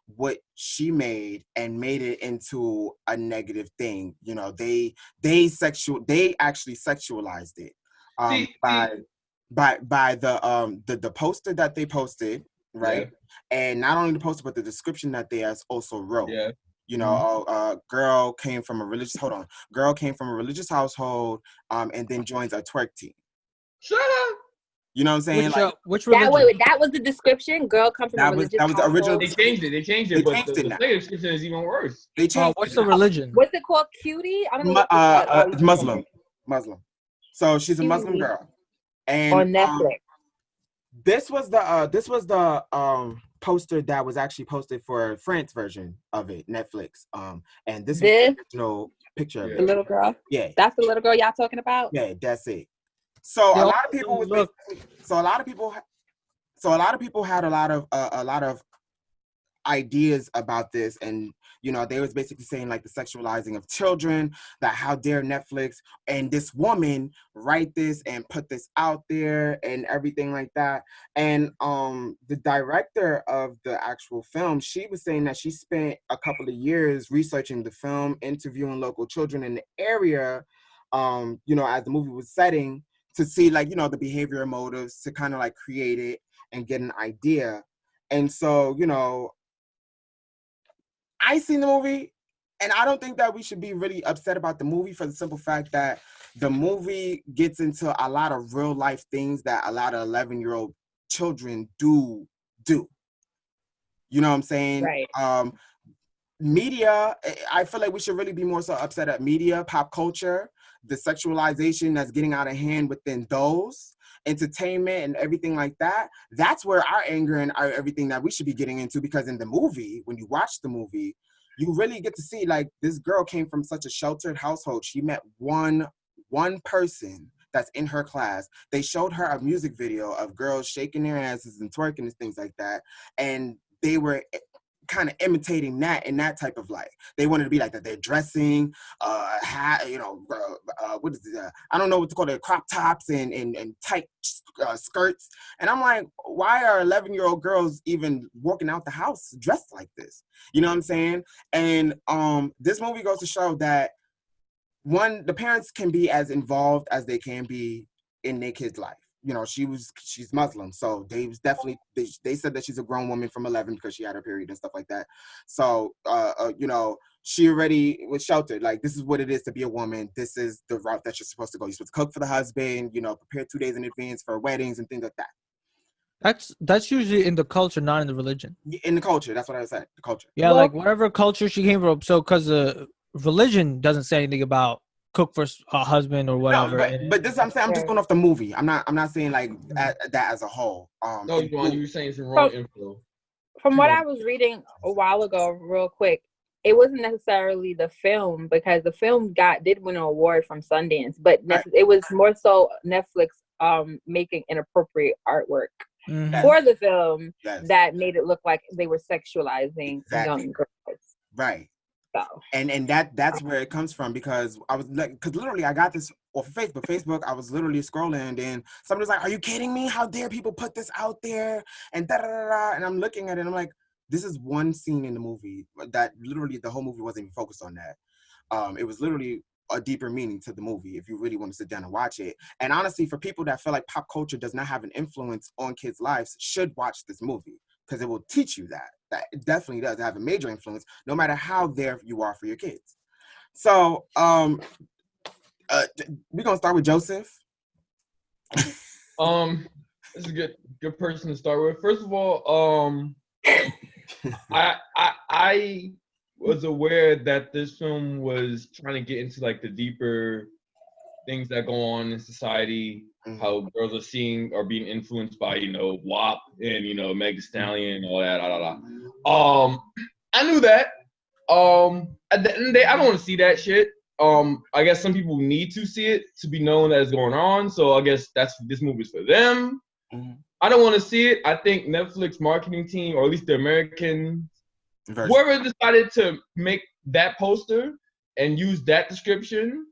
what she made and made it into a negative thing. You know, they actually sexualized it by the poster that they posted, right? Yeah. And not only the poster, but the description that they also wrote. Yeah. You know, girl came from a religious household, and then joins a twerk team. Shut up. You know what I'm saying? Which religion? That was the description. Girl comes from a religious that was the original. They changed it, but the player description is even worse. They changed what's the religion? What's it called? Cutie? I don't know. It's Muslim. So she's a Muslim girl. And on Netflix. This was the poster that was actually posted for France version of it, Netflix. And this was the original picture of it. The little girl? Yeah. That's the little girl y'all talking about? Yeah, that's it. So a lot of people had a lot of ideas about this, and you know, they was basically saying like the sexualizing of children, that how dare Netflix and this woman write this and put this out there and everything like that. And the director of the actual film, she was saying that she spent a couple of years researching the film, interviewing local children in the area, you know, as the movie was setting, to see like, you know, the behavioral motives, to kind of like create it and get an idea. And so, you know, I seen the movie, and I don't think that we should be really upset about the movie for the simple fact that the movie gets into a lot of real life things that a lot of 11-year-old children do. You know what I'm saying? Right. Media, I feel like we should really be more so upset at media, pop culture, the sexualization that's getting out of hand within those, entertainment and everything like that. That's where our anger and our everything that we should be getting into, because in the movie, when you watch the movie, you really get to see like this girl came from such a sheltered household. She met one person that's in her class. They showed her a music video of girls shaking their asses and twerking and things like that, and they were kind of imitating that in that type of life. They wanted to be like that. They're dressing, hat, you know, what is it? I don't know what to call it, crop tops and tight skirts. And I'm like, why are 11-year-old girls even walking out the house dressed like this? You know what I'm saying? And this movie goes to show that one, the parents can be as involved as they can be in their kid's life. You know, she's Muslim, so they was definitely, they said that she's a grown woman from 11 because she had her period and stuff like that. So, you know, she already was sheltered. Like, this is what it is to be a woman. This is the route that you're supposed to go. You're supposed to cook for the husband, you know, prepare 2 days in advance for weddings and things like that. That's usually in the culture, not in the religion. In the culture, that's what I said, the culture. Yeah, well, like whatever culture she came from. So, because the religion doesn't say anything about cook for a husband or whatever. No, but this, I'm saying, I'm just going off the movie. I'm not saying like that as a whole. No, you were saying some wrong info. From what I was reading a while ago, real quick, it wasn't necessarily the film, because the film did win an award from Sundance, but it was more so Netflix making inappropriate artwork for the film that made it look like they were sexualizing young girls. Right. So. And that's where it comes from, because I was like, because literally I got this off of Facebook. I was literally scrolling, and then somebody was like, "Are you kidding me? How dare people put this out there?" And da da da da. And I'm looking at it, and I'm like, this is one scene in the movie that literally the whole movie wasn't even focused on that. It was literally a deeper meaning to the movie if you really want to sit down and watch it. And honestly, for people that feel like pop culture does not have an influence on kids' lives, should watch this movie, because it will teach you that it definitely does have a major influence, no matter how there you are for your kids. So we're gonna start with Joseph. This is a good person to start with. First of all, I was aware that this film was trying to get into like the deeper things that go on in society, how girls are being influenced by, WAP and, Meg Thee Stallion and all that, I knew that. At the end of the day, I don't want to see that shit. I guess some people need to see it to be known that it's going on. So I guess this movie's for them. I don't want to see it. I think Netflix marketing team, or at least the American, whoever decided to make that poster and use that description,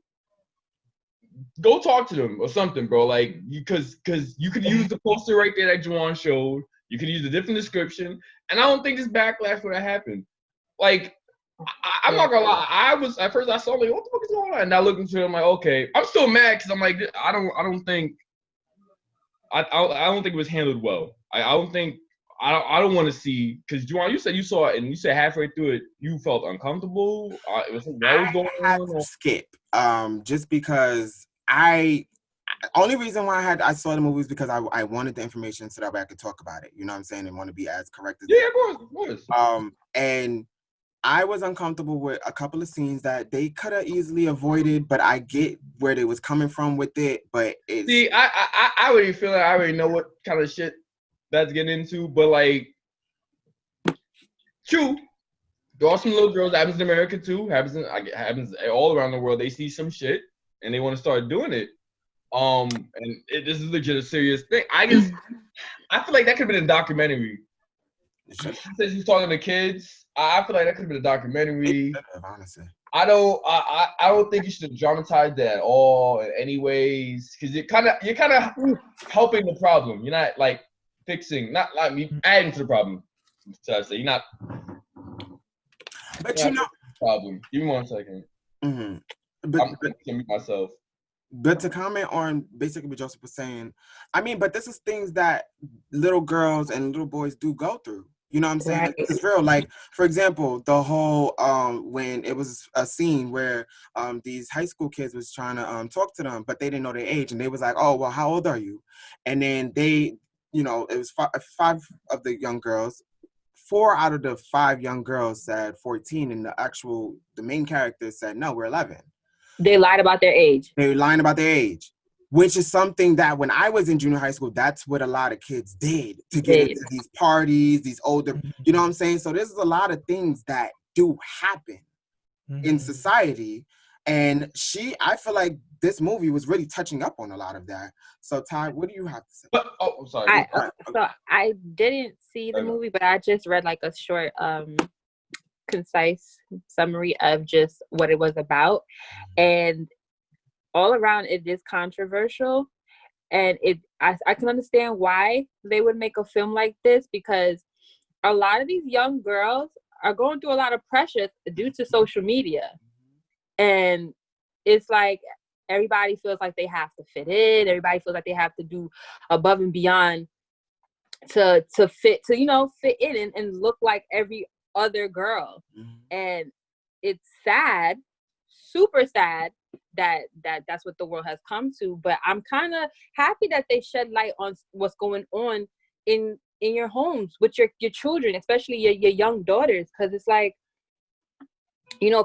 go talk to them or something, bro. Like, because you could use the poster right there that Juwan showed. You could use a different description, and I don't think this backlash would have happened. Like, I'm not gonna lie. At first I saw like, what the fuck is going on? And I looked into it. I'm like, okay. I'm still mad because I'm like, I don't think it was handled well. I don't want to see, because Juwan, you said you saw it and you said halfway through it you felt uncomfortable. It was what was going on? Skip. Just because only reason why I saw the movie is because I wanted the information so that way I could talk about it. You know what I'm saying? And want to be as correct as of course. And I was uncomfortable with a couple of scenes that they could have easily avoided, but I get where they was coming from with it. But see, I already feel like I already know what kind of shit that's getting into. But like, true, there are some little girls. That happens in America too. Happens all around the world. They see some shit and they want to start doing it. And this is legit a serious thing. I feel like that could have been a documentary. Since he's talking to kids, I feel like that could have been a documentary. Honestly, I don't think you should dramatize that at all in any ways, because you're kind of helping the problem. You're not like fixing, not like adding to the problem. So I say you're not. But you know, problem. Give me 1 second. But I'm thinking myself. But to comment on basically what Joseph was saying, I mean, but this is things that little girls and little boys do go through. You know what I'm saying? Right. Like, this is real. Like, for example, the whole when it was a scene where these high school kids was trying to talk to them, but they didn't know their age, and they was like, "Oh, well, how old are you?" And then they, it was five of the young girls. 4 out of the 5 young girls said 14, and the main character said, "No, we're 11." They lied about their age. They were lying about their age, which is something that when I was in junior high school, that's what a lot of kids did to get into these parties, these older, you know what I'm saying? So there's a lot of things that do happen in society. And I feel like this movie was really touching up on a lot of that. So Ty, what do you have to say? I'm sorry. So I didn't see the movie, but I just read like a short concise summary of just what it was about, and all around it is controversial, and I can understand why they would make a film like this, because a lot of these young girls are going through a lot of pressure due to social media, and it's like everybody feels like they have to fit in, everybody feels like they have to do above and beyond to fit in and look like every other girl. And it's sad, super sad that's what the world has come to. But I'm kind of happy that they shed light on what's going on in your homes with your children, especially your young daughters, because it's like,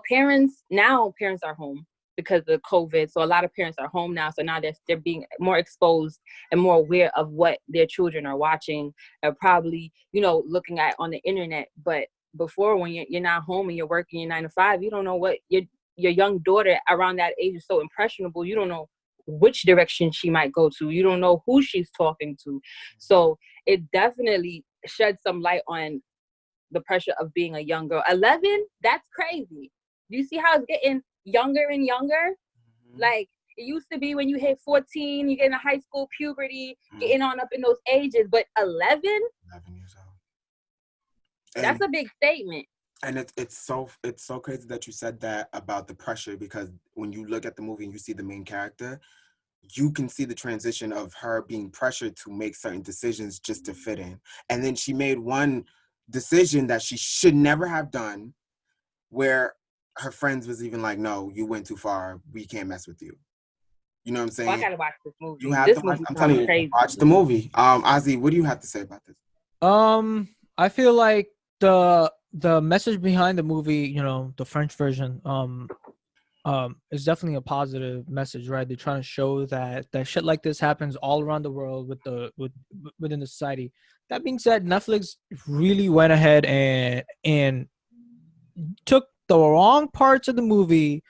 parents are home because of COVID. So a lot of parents are home now. So now they're being more exposed and more aware of what their children are watching or probably, looking at on the internet. But before, when you're not home and you're working your 9 to 5, you don't know what your young daughter around that age is so impressionable. You don't know which direction she might go to. You don't know who she's talking to. So it definitely sheds some light on the pressure of being a young girl. 11, that's crazy. Do you see how it's getting younger and younger? Like, it used to be when you hit 14, you get into high school puberty, getting on up in those ages. But 11 years old. That's a big statement. And it's so crazy that you said that about the pressure, because when you look at the movie and you see the main character, you can see the transition of her being pressured to make certain decisions just to fit in. And then she made one decision that she should never have done, where her friends was even like, "No, you went too far. We can't mess with you." You know what I'm Oh, I saying? gotta watch this movie. You have This to watch. movie I'm sounds telling you, crazy. watch the movie. Ozzy, what do you have to say about this? I feel like the message behind the movie, you know, the French version, is definitely a positive message, right? They're trying to show that shit like this happens all around the world within the society. That being said, Netflix really went ahead and took the wrong parts of the movie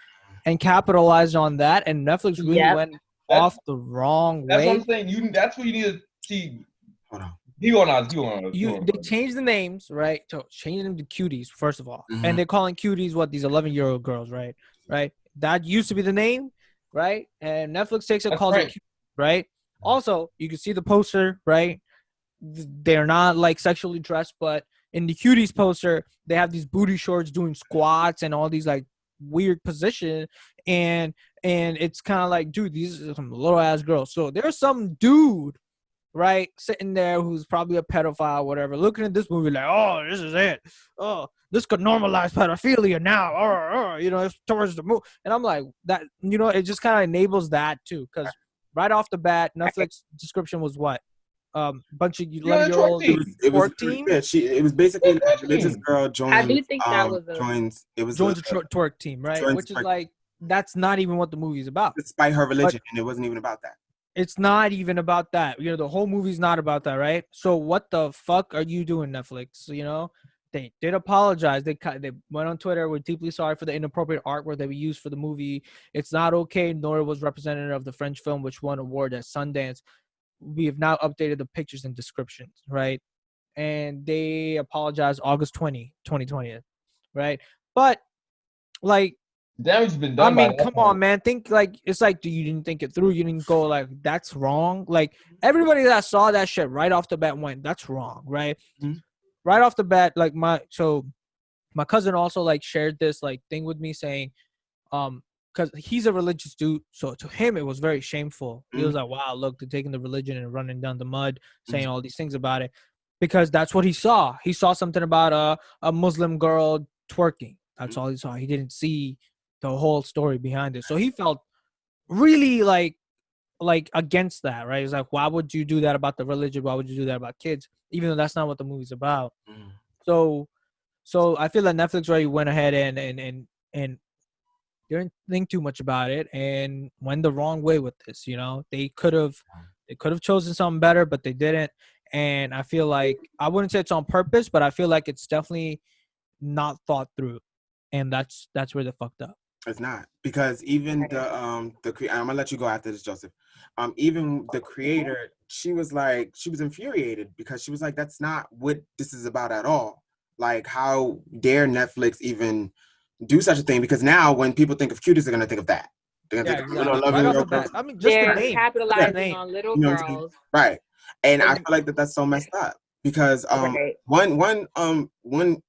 and capitalized on that, and Netflix really Yep. went That's off the wrong that's what way. I'm saying. That's what you need to see. Hold on. He on us. He on us. He on They us. changed the names, right? So changing them to Cuties, first of all, Mhm. and they're calling Cuties what, these 11-year-old girls, right? Right. That used to be the name, right? And Netflix takes it, That's calls it right. Cuties, right? Also, you can see the poster, right? They're not like sexually dressed, but in the Cuties poster, they have these booty shorts doing squats and all these like weird position, and it's kind of like, dude, these are some little ass girls. So there's some dude, right, sitting there who's probably a pedophile, whatever, looking at this movie like, oh, this is it. Oh, this could normalize pedophilia now. You know, it's towards the moon. And I'm like, that, you know, it just kind of enables that too, because right off the bat, Netflix description was what? Bunch of You're on a 11-year-old team. It was twerk team yeah. It was basically a Twerk religious team. girl I do think that was a joins. It was joins a twerk team, right? joins Which is twerk like, that's not even what the movie's about. despite her But religion, and it wasn't even about that. it's not even about that. You know, the whole movie's not about that, right? So what the fuck are you doing, Netflix? You know, they did apologize. They went on Twitter. We're deeply sorry for the inappropriate artwork that we used for the movie. It's not okay, nor was representative of the French film, which won award at Sundance. We have now updated the pictures and descriptions, right? And they apologized August 2020, right? But like, Damage has been I done by mean, that come point. on, man. Think like, it's like, you didn't think it through. You didn't go like, that's wrong. Like, everybody that saw that shit right off the bat went, that's wrong, right? Mhm. Right off the bat, like my cousin also like shared this like thing with me saying, because he's a religious dude, so to him it was very shameful. He was Mhm. like, wow, look, they're taking the religion and running down the mud, saying Mhm. all these things about it, because that's what he saw. He saw something about a Muslim girl twerking. That's all he saw. He didn't see the whole story behind it. So he felt really like against that, right? It's like, why would you do that about the religion? Why would you do that about kids? Even though that's not what the movie's about. Mhm. So I feel that Netflix already went ahead and didn't think too much about it and went the wrong way with this. You know, they could have chosen something better, but they didn't. And I feel like, I wouldn't say it's on purpose, but I feel like it's definitely not thought through, and that's where they fucked up. It's not, because even I'm gonna let you go after this, Joseph. Even the creator, she was infuriated because she was like, that's not what this is about at all. Like, how dare Netflix even do such a thing? Because now when people think of cuties, they're gonna think of that. They're gonna Yeah, think of little exactly. Right off the 11-year-old girls. bat. I mean, just the they're name. Just the capitalizing name. on little You know what I'm saying? girls. Right. And I And feel like that's so messed up because right. one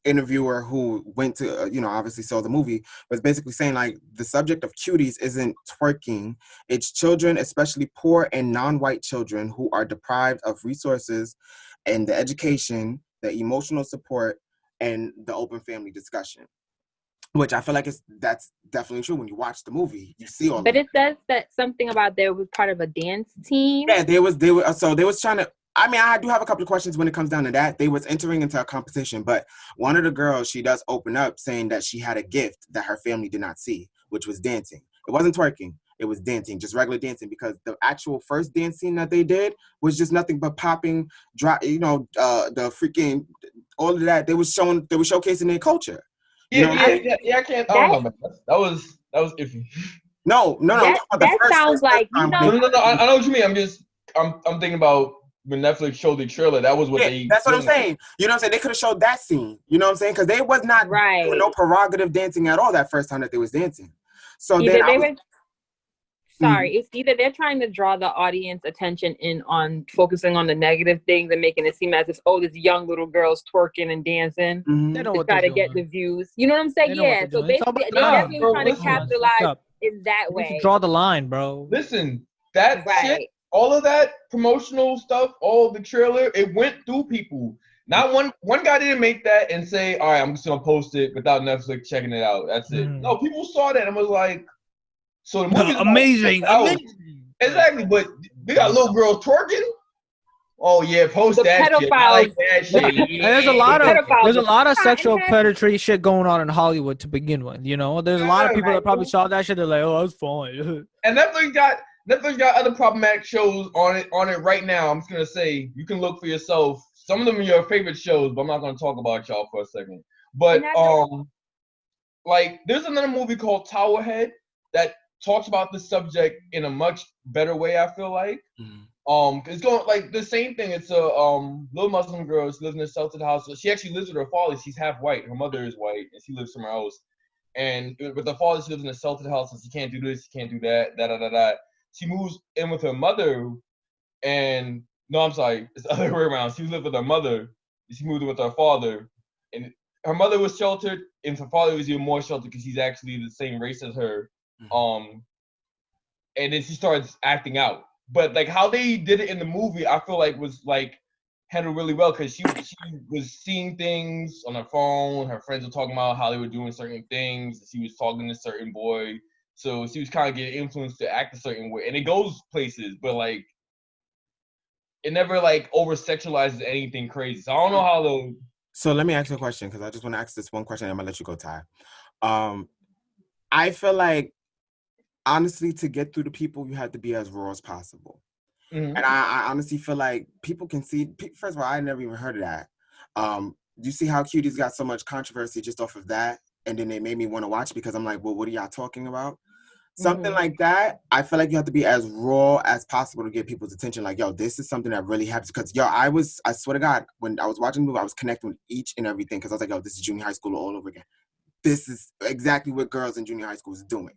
interviewer who went to obviously saw the movie was basically saying, like, the subject of cuties isn't twerking. It's children, especially poor and non-white children, who are deprived of resources and the education, the emotional support, and the open family discussion, which I feel like that's definitely true. When you watch the movie, you see all of But that. it says that something about they was part of a dance team. Yeah, they was trying to. I mean, I do have a couple of questions when it comes down to that. They was entering into a competition, but one of the girls, she does open up saying that she had a gift that her family did not see, which was dancing. It wasn't twerking, it was dancing, just regular dancing, because the actual first dance scene that they did was just nothing but popping, drop, the freaking, all of that. They were showcasing their culture. You know what I'm saying? Yeah. I can't. I don't That know, man. That was iffy. No. I'm talking about the that first sounds like, time when No, they. no, no. I know what you mean. I'm thinking about when Netflix showed the trailer. That was what Yeah, they. that's what I'm saying. You know what I'm saying? They could have showed that scene. You know what I'm saying? Because they was not doing no right. prerogative dancing at all that first time that they was dancing. So then Either I they was. were it's either they're trying to draw the audience attention in on focusing on the negative things and making it seem as if, oh, this young little girl's twerking and dancing Mhm. They know to what try they're to get the doing. views. You know what I'm saying? They know what Yeah. they're So doing. It's all basically, about the they're Nah, money. definitely bro. trying to Come on, Listen, it's fucked capitalize up. in that You need to way. draw the line, bro. listen. That shit, Right. all of that promotional stuff, all of the trailer, it went through people. Not one guy didn't make that and say, all right, I'm just gonna post it without Netflix checking it out. That's it. Mhm. No, people saw that and was like, So the movie's about Amazing. 6 hours. Exactly, but they got little girls twerking. Oh yeah, post The that shit. I like that shit. And there's a lot The of pedophiles- sexual Yeah. predatory shit going on in Hollywood to begin with. You know, there's a lot of Yeah, people that probably right. saw that shit. They're like, oh, that's fine. And Netflix got other problematic shows on it right now. I'm just gonna say you can look for yourself. Some of them are your favorite shows, but I'm not gonna talk about y'all for a second. But like there's another movie called Towerhead that talks about this subject in a much better way, I feel like. It's going like the same thing. It's a little Muslim girl. She lives in a sheltered house. So she actually lives with her father. She's half white. Her mother is white, and she lives somewhere else. And with her father, she lives in a sheltered house, and she can't do this, she can't do that, da. She moves in with her mother, and no, I'm sorry, it's the other way around. She lived with her mother, and she moved in with her father, and her mother was sheltered, and her father was even more sheltered because he's actually the same race as her. And then she starts acting out. But like how they did it in the movie, I feel like was like handled really well because she was seeing things on her phone. Her friends were talking about how they were doing certain things. She was talking to a certain boy, so she was kind of getting influenced to act a certain way. And it goes places, but like it never like over sexualizes anything crazy. So I don't know how the. So let me ask you a question because I just want to ask this one question. And I'm gonna let you go, Ty. I feel like honestly, to get through to people, you have to be as raw as possible. And I honestly feel like people can see. First of all, I never even heard of that. You see how Cuties got so much controversy just off of that, and then they made me want to watch because I'm like, well, what are y'all talking about? Something like that. I feel like you have to be as raw as possible to get people's attention. Like, yo, this is something that really happens. Because yo, I swear to God, when I was watching the movie, I was connecting with each and everything because I was like, yo, this is junior high school all over again. This is exactly what girls in junior high school is doing.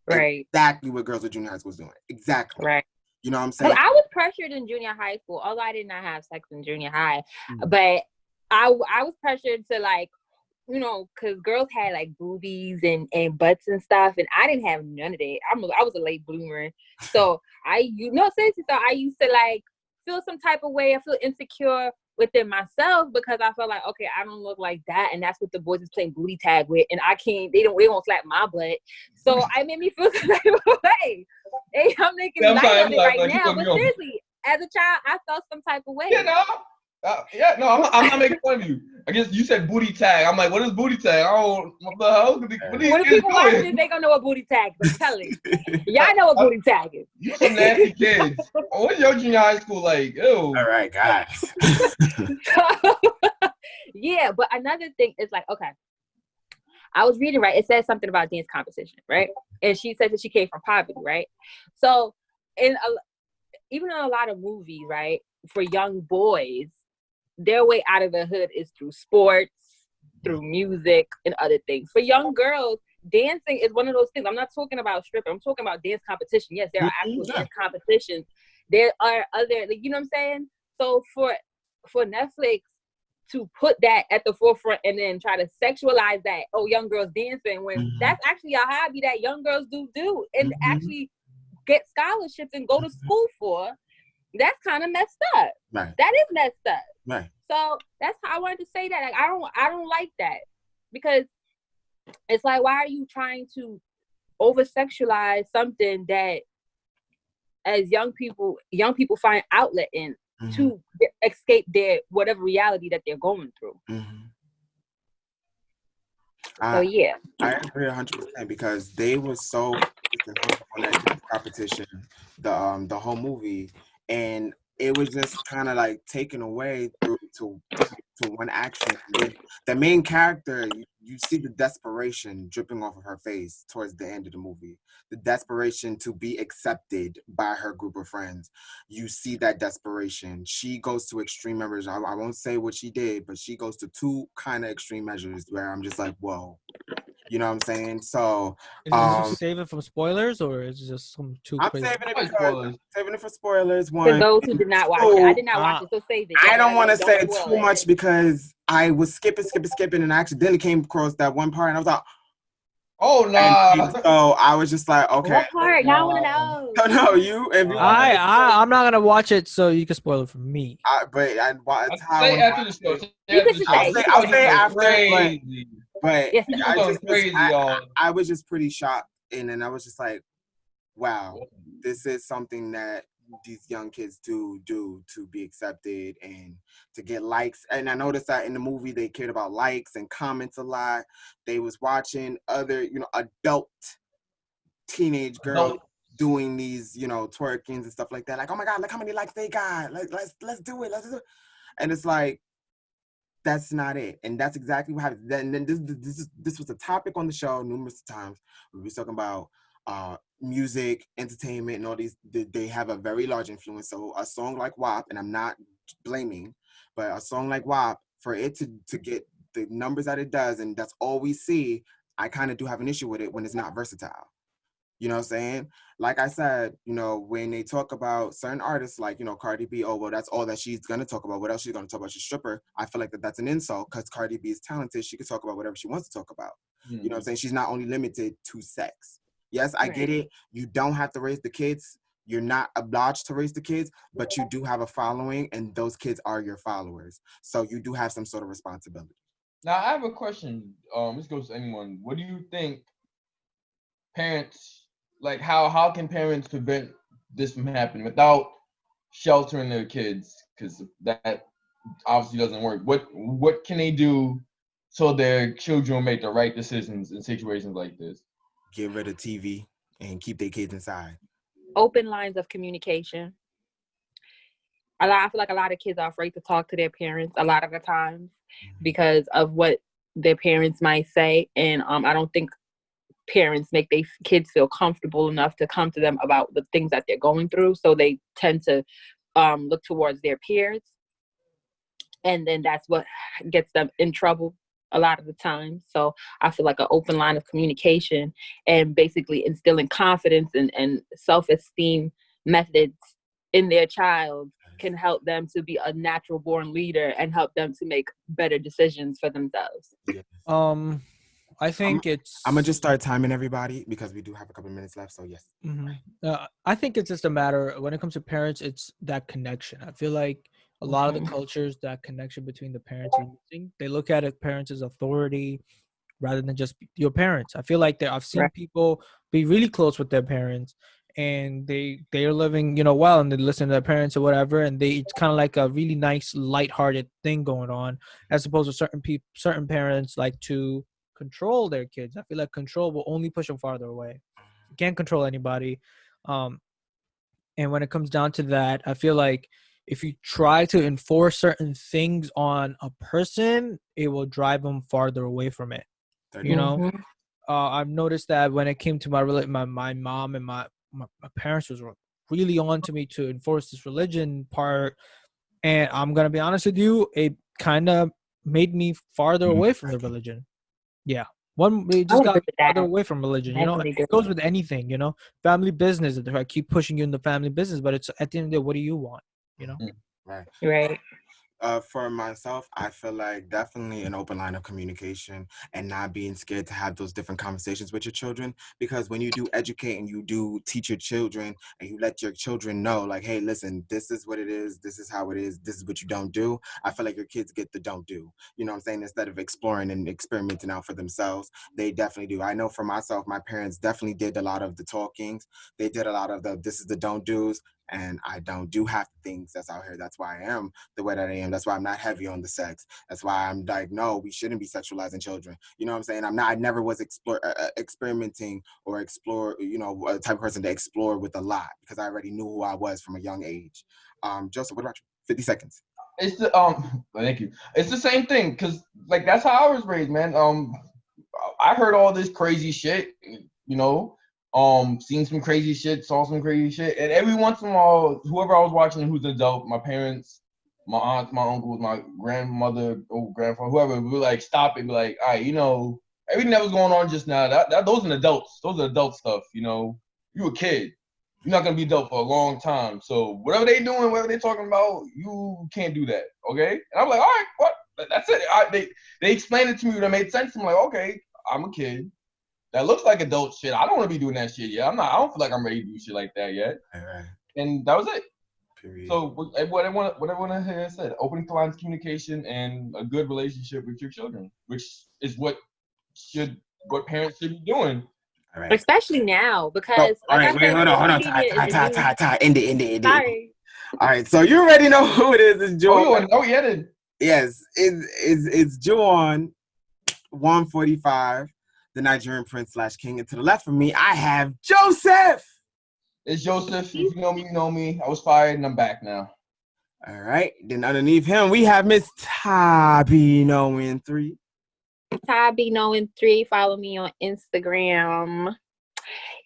Right. Exactly what girls in junior high school is doing. Exactly. Right. You know what I'm saying? I was pressured in junior high school, although I did not have sex in junior high. But I was pressured to like, you know, because girls had like boobies and butts and stuff, and I didn't have none of that. I was a late bloomer, so seriously, so I used to like feel some type of way. I feel insecure within myself because I felt like, okay, I don't look like that, and that's what the boys is playing booty tag with, and I can't. They won't slap my butt, so I made me feel some type of way. Hey, I'm making light of it right now, but seriously, as a child, I felt some type of way. I'm not making fun of you. I guess you said booty tag. I'm like, what is booty tag? I don't. What the hell? What if people watching this? They gonna know what booty tag is. I'm telling you, y'all know what booty tag is. You some nasty kids. What's your junior high school like? Ew. All right, guys. Yeah, but another thing is like, okay, I was reading, right? It says something about dance competition, right? And she said that she came from poverty, right? So, even in a lot of movies, right, for young boys, their way out of the hood is through sports, through music, and other things. For young girls, dancing is one of those things. I'm not talking about stripping. I'm talking about dance competition. Yes, there are actual dance competitions. There are other, like, you know what I'm saying? So for Netflix to put that at the forefront and then try to sexualize that, oh, young girls dancing, when that's actually a hobby that young girls do and actually get scholarships and go to school for, that's kind of messed up. Right. That is messed up. Right. So that's how I wanted to say that. Like, I don't like that, because it's like, why are you trying to over sexualize something that as young people find outlet in to escape their whatever reality that they're going through. So yeah, I agree 100% because they were so on that competition, the whole movie, and it was just kind of like taken away through to one action. And the main character, you see the desperation dripping off of her face towards the end of the movie. The desperation to be accepted by her group of friends. You see that desperation. She goes to extreme measures. I won't say what she did, but she goes to two kind of extreme measures where I'm just like, whoa. You know what I'm saying? So save it from spoilers, or is it just some too crazy? Saving it for spoilers. For those who did not watch it, I did not watch it, so save it. I don't want to say too much because I was skipping, and I accidentally came across that one part, and I was like, oh no! So I was just like, okay. What part? Now I want to know. No, you. If you I'm not gonna watch it, so you can spoil it for me. I'll say after the show. I'll say after. But yes, I was just pretty shocked and then I was just like, wow, this is something that these young kids do to be accepted and to get likes. And I noticed that in the movie they cared about likes and comments a lot. They was watching other, adult teenage girls doing these, twerkings and stuff like that. Like, oh my God, look how many likes they got. Like, let's do it. Let's do it. And it's like, that's not it. And that's exactly what happened. Then this was a topic on the show numerous times. We were talking about music, entertainment, and all these. They have a very large influence. So a song like WAP, and I'm not blaming, but a song like WAP, for it to get the numbers that it does, and that's all we see, I kind of do have an issue with it when it's not versatile. You know what I'm saying? Like I said, when they talk about certain artists like, Cardi B, oh, well, that's all that she's going to talk about. What else she's going to talk about? She's a stripper. I feel like that's an insult because Cardi B is talented. She could talk about whatever she wants to talk about. You know what I'm saying? She's not only limited to sex. Yes, I get it. You don't have to raise the kids. You're not obliged to raise the kids, but you do have a following, and those kids are your followers. So you do have some sort of responsibility. Now, I have a question. This goes to anyone. What do you think parents, like, how can parents prevent this from happening without sheltering their kids? Because that obviously doesn't work. What can they do so their children make the right decisions in situations like this? Get rid of TV and keep their kids inside. Open lines of communication. I feel like a lot of kids are afraid to talk to their parents a lot of the times because of what their parents might say. And I don't think parents make their kids feel comfortable enough to come to them about the things that they're going through. So they tend to look towards their peers. And then that's what gets them in trouble a lot of the time. So I feel like an open line of communication and basically instilling confidence and self-esteem methods in their child can help them to be a natural born leader and help them to make better decisions for themselves. I think I'm gonna just start timing everybody because we do have a couple of minutes left. So yes. I think it's just a matter when it comes to parents, it's that connection. I feel like a lot of the cultures, that connection between the parents is missing. They look at it, parents as authority rather than just your parents. I feel like I've seen people be really close with their parents and they are living, well, and they listen to their parents or whatever, and it's kind of like a really nice, lighthearted thing going on, as opposed to certain parents like to control their kids. I feel like control will only push them farther away. You can't control anybody. And when it comes down to that, I feel like if you try to enforce certain things on a person, it will drive them farther away from it. I've noticed that when it came to my mom and my parents was really on to me to enforce this religion part, and I'm gonna be honest with you, it kind of made me farther away from the religion. Yeah, it just got farther away from religion. It goes with anything. Family business. I keep pushing you in the family business, but it's at the end of the day, what do you want? Right. For myself, I feel like definitely an open line of communication and not being scared to have those different conversations with your children. Because when you do educate and you do teach your children and you let your children know, like, hey, listen, this is what it is. This is how it is. This is what you don't do. I feel like your kids get the don't do. You know what I'm saying? Instead of exploring and experimenting out for themselves, they definitely do. I know for myself, my parents definitely did a lot of the talkings. They did a lot of this is the don't do's. And I don't do half the things that's out here. That's why I am the way that I am. That's why I'm not heavy on the sex. That's why I'm like, no, we shouldn't be sexualizing children. You know what I'm saying? I never was experimenting or explore, a type of person to explore with a lot because I already knew who I was from a young age. Joseph, what about you? 50 seconds. It's the thank you. It's the same thing because like that's how I was raised, man. I heard all this crazy shit, seen some crazy shit, saw some crazy shit, and every once in a while, whoever I was watching who's adult, my parents, my aunts, my uncles, my grandmother, or grandfather, whoever, would like stop and be like, all right, everything that was going on just now, that those are adults. Those are adult stuff, you a kid. You're not gonna be adult for a long time. So whatever they doing, whatever they talking about, you can't do that. Okay? And I'm like, all right, what? That's it. They explained it to me that made sense. I'm like, okay, I'm a kid. That looks like adult shit. I don't want to be doing that shit yet. I don't feel like I'm ready to do shit like that yet. Right. And that was it. Period. So what everyone here said, open lines of communication and a good relationship with your children, which is what parents should be doing. All right. Especially now, So, because all like right, I wait, said, hold on, hold social on. media is the new. Tie. End it. Sorry. All right, so you already know who it is. It's Juwan. Yeah, then. Yes, it's Juwan 145, the Nigerian prince / king. And to the left of me, I have Joseph. It's Joseph. If you know me, you know me. I was fired and I'm back now. All right. Then underneath him, we have Miss Tabby knowing 3. Tabby knowing 3. Follow me on Instagram,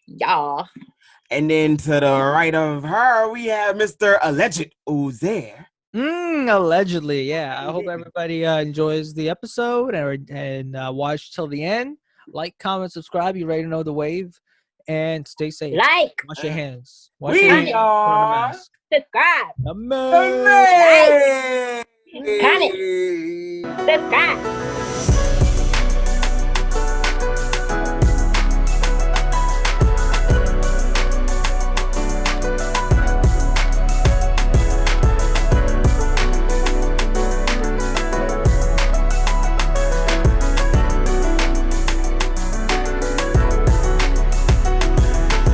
y'all. And then to the right of her, we have Mr. Alleged Uzair. Allegedly, yeah. I hope everybody enjoys the episode and watch till the end. Like, comment, subscribe. You ready to know the wave, and stay safe. Like, Wash your hands. Wash We your hands. Put on a are mask. subscribe, Amazing. amazing. comment, subscribe.